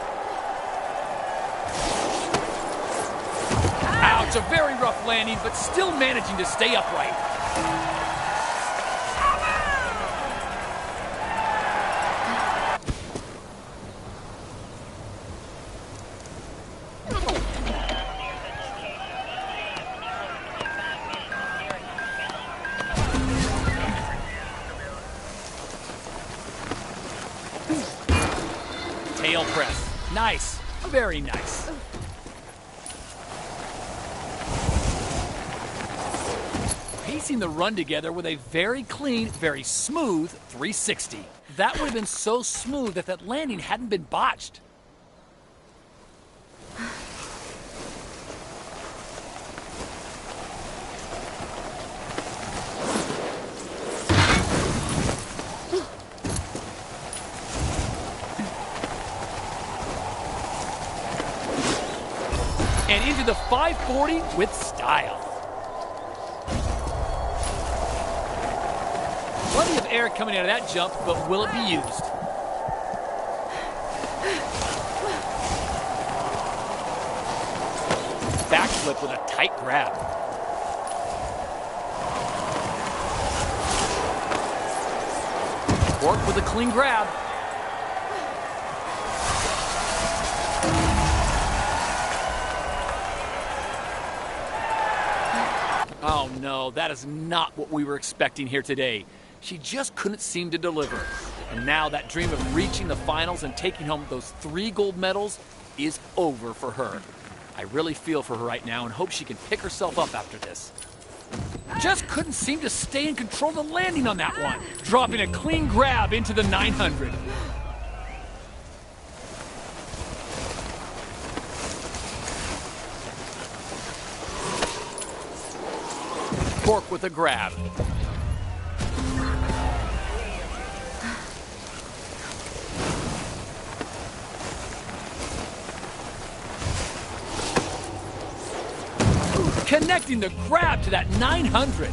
Ouch, a very rough landing, but still managing to stay upright. Tail press. Nice. Very nice. Piecing the run together with a very clean, very smooth 360. That would have been so smooth if that landing hadn't been botched. And into the 540 with style. Plenty of air coming out of that jump, but will it be used? Backflip with a tight grab. Cork with a clean grab. Oh no, that is not what we were expecting here today. She just couldn't seem to deliver. And now that dream of reaching the finals and taking home those 3 gold medals is over for her. I really feel for her right now and hope she can pick herself up after this. Just couldn't seem to stay in control of the landing on that one, dropping a clean grab into the 900. Cork with a grab. Connecting the grab to that 900.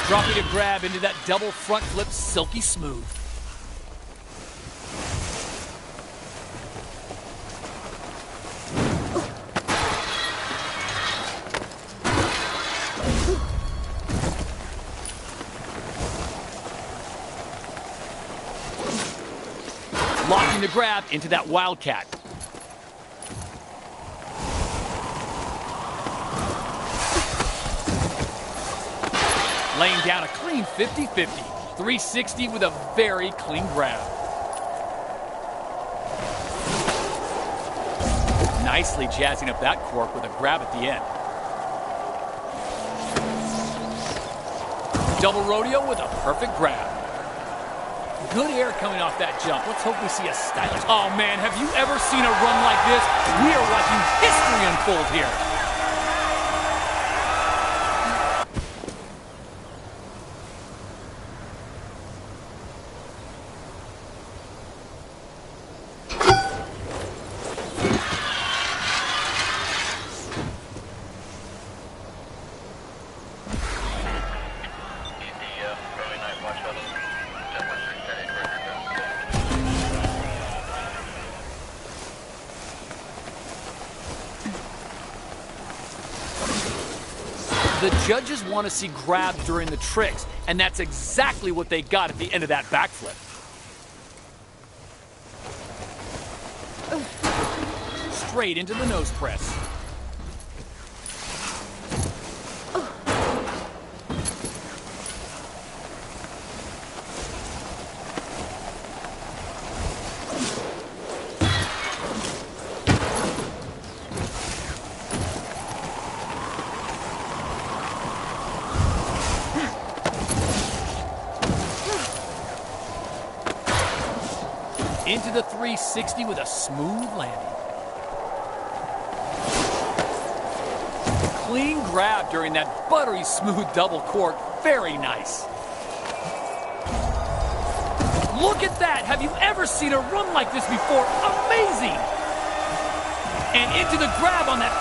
Dropping a grab into that double front flip silky smooth. Locking the grab into that wildcat. Laying down a clean 50-50. 360 with a very clean grab. Nicely jazzing up that cork with a grab at the end. Double rodeo with a perfect grab. Good air coming off that jump. Let's hope we see a stylish... Oh, man, have you ever seen a run like this? We are watching history unfold here. The judges want to see grabs during the tricks, and that's exactly what they got at the end of that backflip. Straight into the nose press. Into the 360 with a smooth landing. Clean grab during that buttery smooth double cork. Very nice. Look at that. Have you ever seen a run like this before? Amazing. And into the grab on that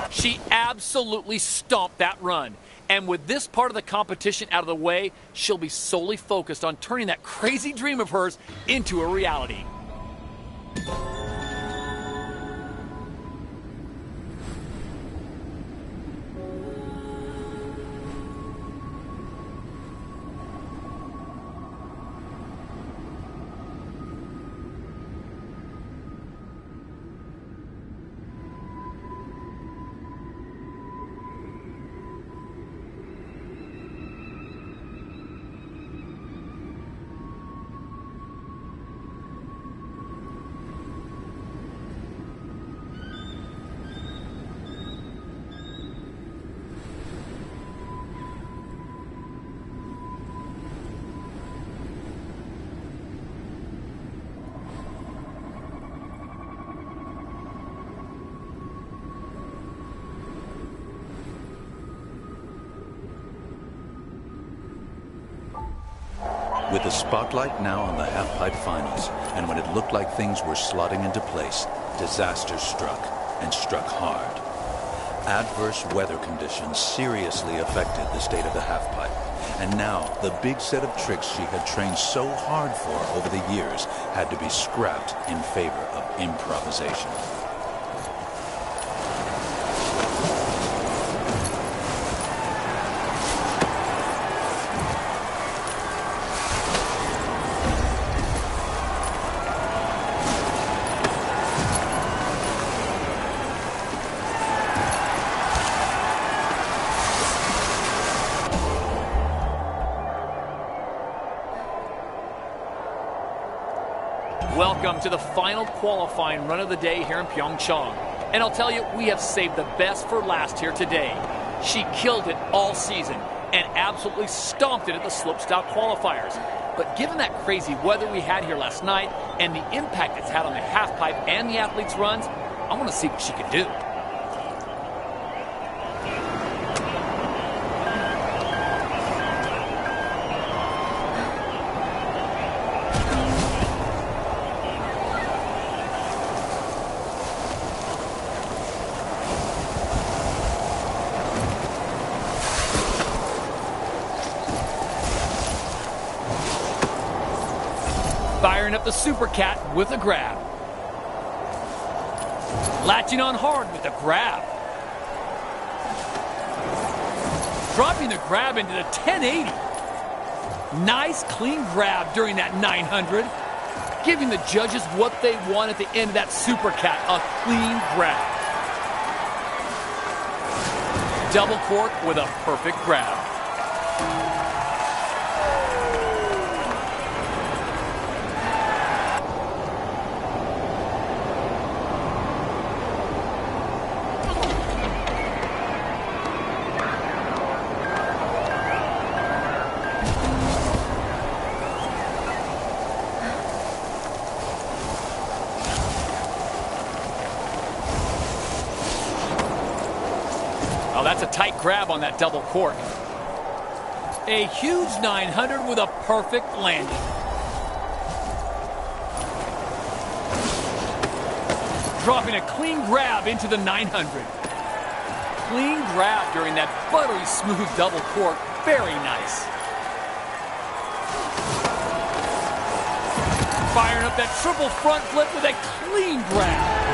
12. She absolutely stomped that run. And with this part of the competition out of the way, she'll be solely focused on turning that crazy dream of hers into a reality. With the spotlight now on the half-pipe finals, and when it looked like things were slotting into place, disaster struck, and struck hard. Adverse weather conditions seriously affected the state of the half-pipe, and now the big set of tricks she had trained so hard for over the years had to be scrapped in favor of improvisation. Welcome to the final qualifying run of the day here in Pyeongchang. And I'll tell you, we have saved the best for last here today. She killed it all season and absolutely stomped it at the slopestyle qualifiers. But given that crazy weather we had here last night and the impact it's had on the halfpipe and the athletes' runs, I want to see what she can do. Firing up the Super Cat with a grab. Latching on hard with a grab. Dropping the grab into the 1080. Nice clean grab during that 900. Giving the judges what they want at the end of that Super Cat, a clean grab. Double cork with a perfect grab. Oh, that's a tight grab on that double cork. A huge 900 with a perfect landing. Dropping a clean grab into the 900. Clean grab during that buttery smooth double cork. Very nice. Firing up that triple front flip with a clean grab.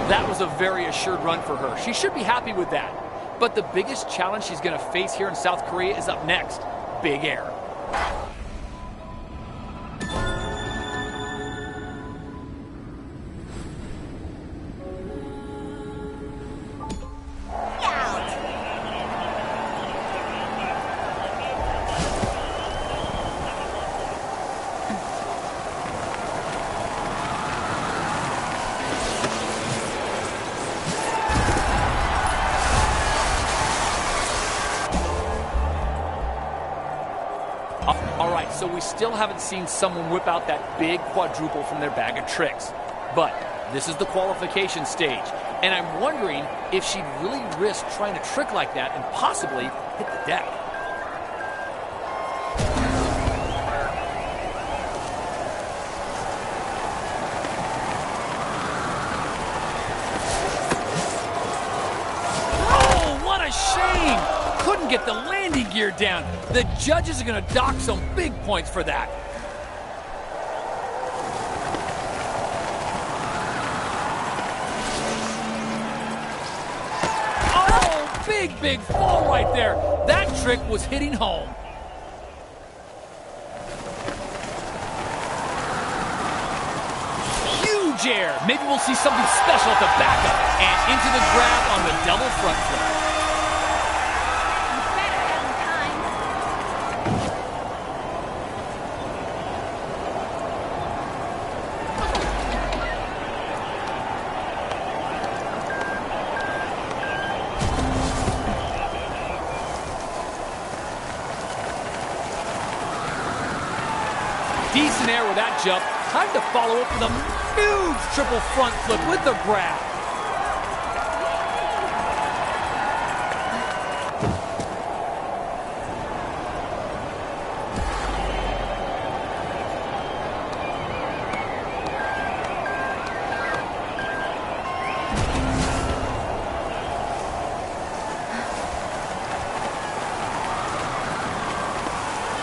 That was a very assured run for her. She should be happy with that. But the biggest challenge she's going to face here in South Korea is up next. Big air. All right, so we still haven't seen someone whip out that big quadruple from their bag of tricks. But this is the qualification stage, and I'm wondering if she'd really risk trying a trick like that and possibly hit the deck. Oh, what a shame! Couldn't get the landing gear down. The judges are going to dock some big points for that. Oh, big fall right there. That trick was hitting home. Huge air. Maybe we'll see something special at the backup. And into the grab on the double front flip. Decent air with that jump. Time to follow up with a huge triple front flip with the grab.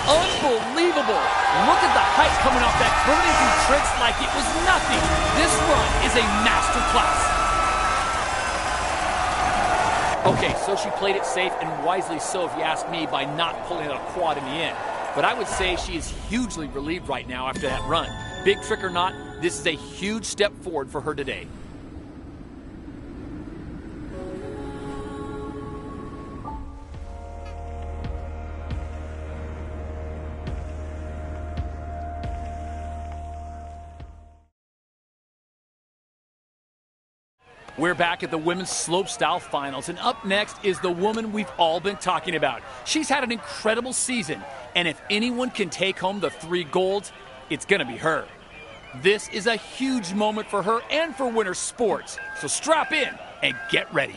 Unbelievable. Look at the height coming off that, burning through tricks like it was nothing. This run is a masterclass. Okay, so she played it safe and wisely so, if you ask me, by not pulling out a quad in the end. But I would say she is hugely relieved right now after that run. Big trick or not, this is a huge step forward for her today. We're back at the women's slopestyle finals, and up next is the woman we've all been talking about. She's had an incredible season, and if anyone can take home the 3 golds, it's gonna be her. This is a huge moment for her and for winter sports, so strap in and get ready.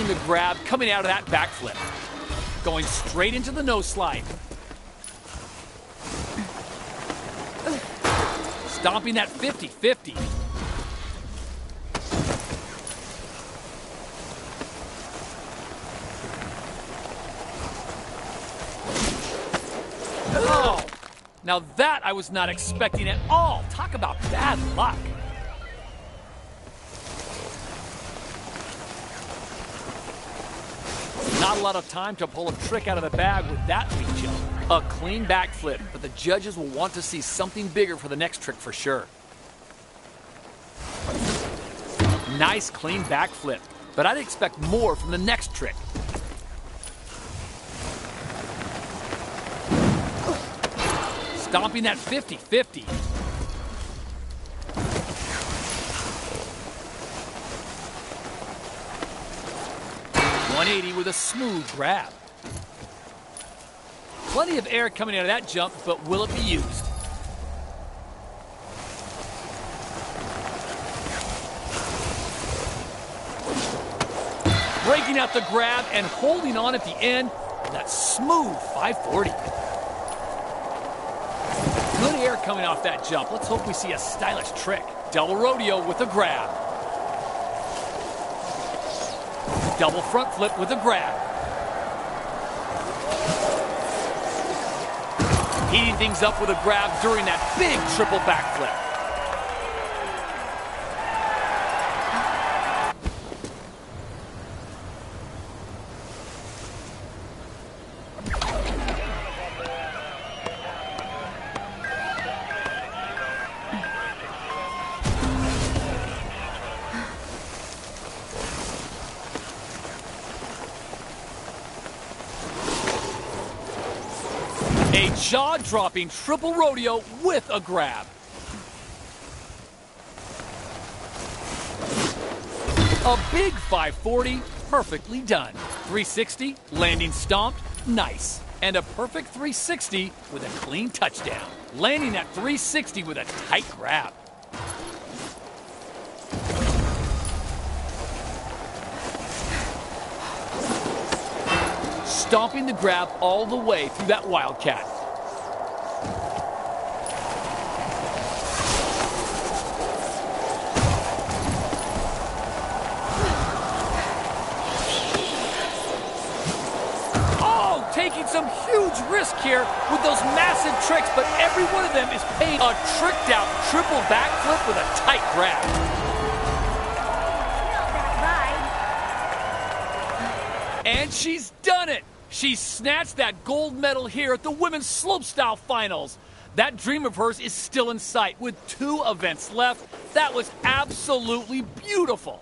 The grab coming out of that backflip. Going straight into the nose slide. Stomping that 50-50. Oh, now that I was not expecting at all. Talk about bad luck. Not a lot of time to pull a trick out of the bag with that weak jump. A clean backflip, but the judges will want to see something bigger for the next trick for sure. Nice clean backflip, but I'd expect more from the next trick. Stomping that 50-50. .180 with a smooth grab. Plenty of air coming out of that jump, but will it be used? Breaking out the grab and holding on at the end. That smooth 540. Good air coming off that jump. Let's hope we see a stylish trick. Double rodeo with a grab. Double front flip with a grab. Heating things up with a grab during that big triple backflip. A jaw-dropping triple rodeo with a grab. A big 540, perfectly done. 360, landing stomped, nice. And a perfect 360 with a clean touchdown. Landing that 360 with a tight grab. Stomping the grab all the way through that wildcat. Oh, taking some huge risk here with those massive tricks, but every one of them is paying. A tricked out triple backflip with a tight grab. And she's done it. She snatched that gold medal here at the women's slopestyle finals. That dream of hers is still in sight with 2 events left. That was absolutely beautiful.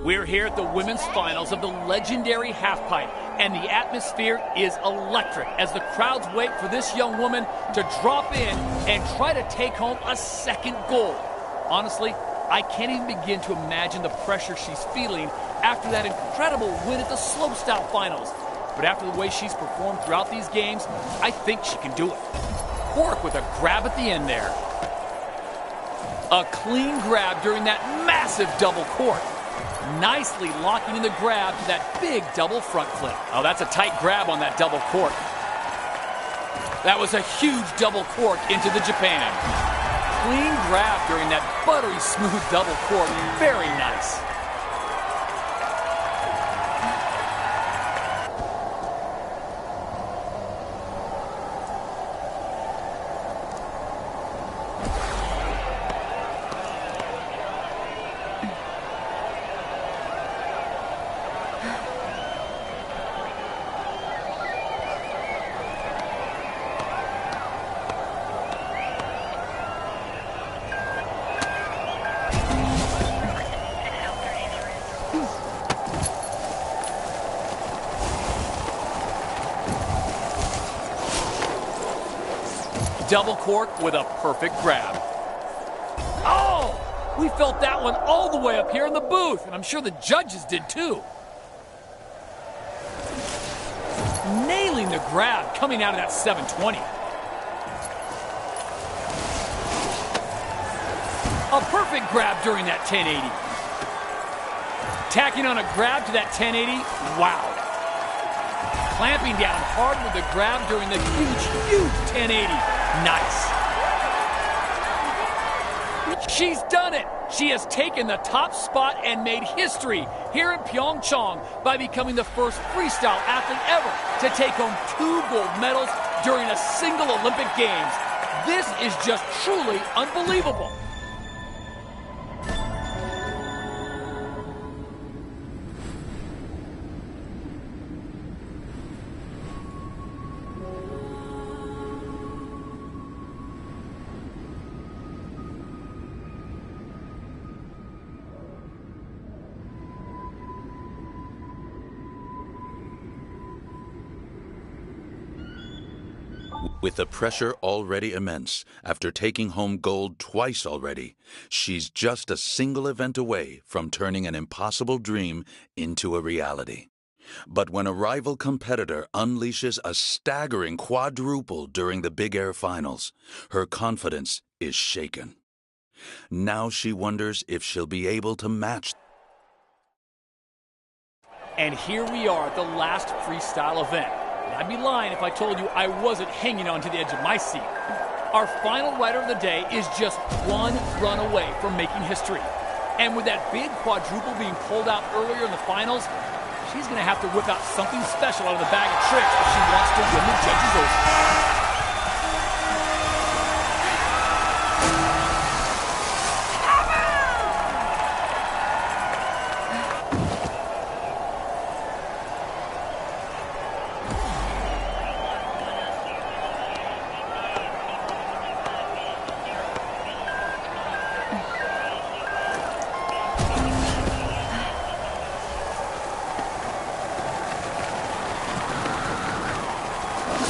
We're here at the women's finals of the legendary halfpipe, and the atmosphere is electric as the crowds wait for this young woman to drop in and try to take home a second gold. Honestly, I can't even begin to imagine the pressure she's feeling after that incredible win at the slopestyle finals. But after the way she's performed throughout these games, I think she can do it. Cork with a grab at the end there. A clean grab during that massive double cork. Nicely locking in the grab to that big double front flip. Oh, that's a tight grab on that double cork. That was a huge double cork into the Japan. Clean grab during that buttery smooth double cork. Very nice. Double cork with a perfect grab. Oh! We felt that one all the way up here in the booth, and I'm sure the judges did too. Nailing the grab coming out of that 720. A perfect grab during that 1080. Tacking on a grab to that 1080. Wow. Clamping down hard with the grab during the huge 1080. Nice. She's done it. She has taken the top spot and made history here in Pyeongchang by becoming the first freestyle athlete ever to take home 2 gold medals during a single Olympic Games. This is just truly unbelievable. With the pressure already immense, after taking home gold twice already, she's just a single event away from turning an impossible dream into a reality. But when a rival competitor unleashes a staggering quadruple during the Big Air finals, her confidence is shaken. Now she wonders if she'll be able to match. And here we are at the last freestyle event. I'd be lying if I told you I wasn't hanging on to the edge of my seat. Our final rider of the day is just 1 run away from making history. And with that big quadruple being pulled out earlier in the finals, she's going to have to whip out something special out of the bag of tricks if she wants to win the judges over.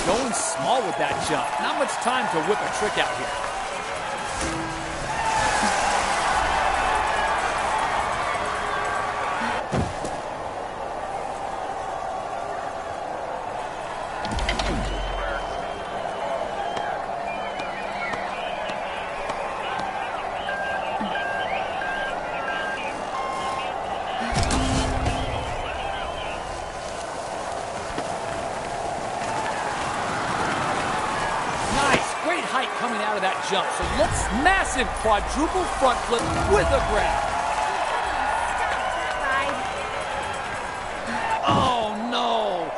Going small with that jump. Not much time to whip a trick out here. Height coming out of that jump. So looks massive quadruple front flip with a grab. Oh no!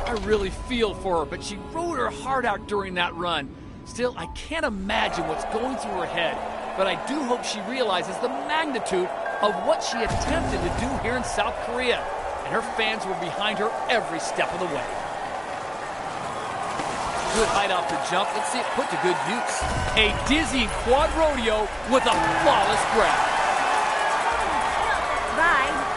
I really feel for her, but she rode her heart out during that run. Still, I can't imagine what's going through her head, but I do hope she realizes the magnitude of what she attempted to do here in South Korea. And her fans were behind her every step of the way. Good height off the jump. Let's see it put to good use. A dizzying quad rodeo with a flawless grab. Bye.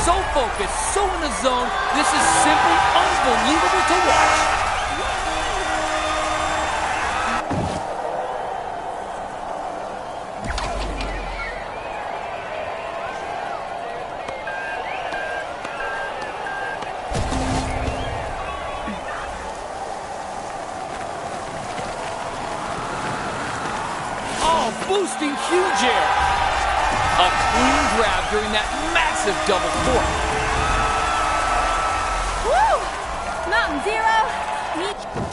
So focused, so in the zone, this is simply unbelievable to watch. boosting huge air. A clean grab during that massive double fork. Woo! Mountain Zero.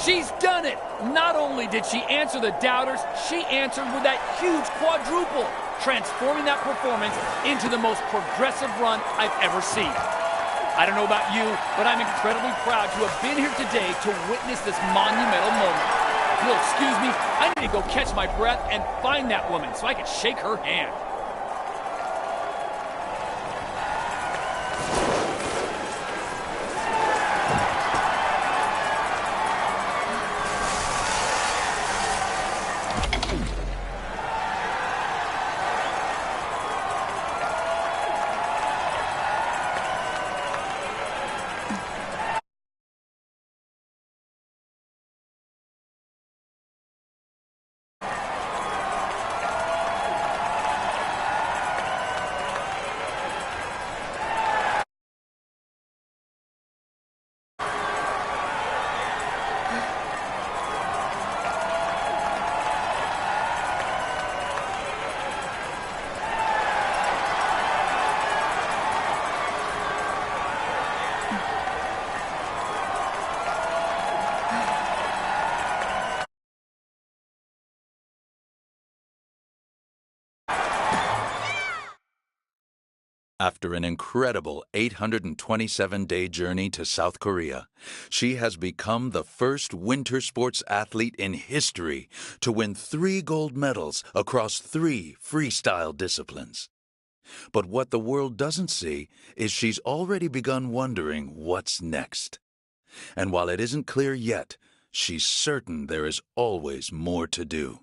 She's done it! Not only did she answer the doubters, she answered with that huge quadruple, transforming that performance into the most progressive run I've ever seen. I don't know about you, but I'm incredibly proud to have been here today to witness this monumental moment. If you'll excuse me, I need to go catch my breath and find that woman so I can shake her hand. After an incredible 827-day journey to South Korea, she has become the first winter sports athlete in history to win 3 gold medals across 3 freestyle disciplines. But what the world doesn't see is she's already begun wondering what's next. And while it isn't clear yet, she's certain there is always more to do.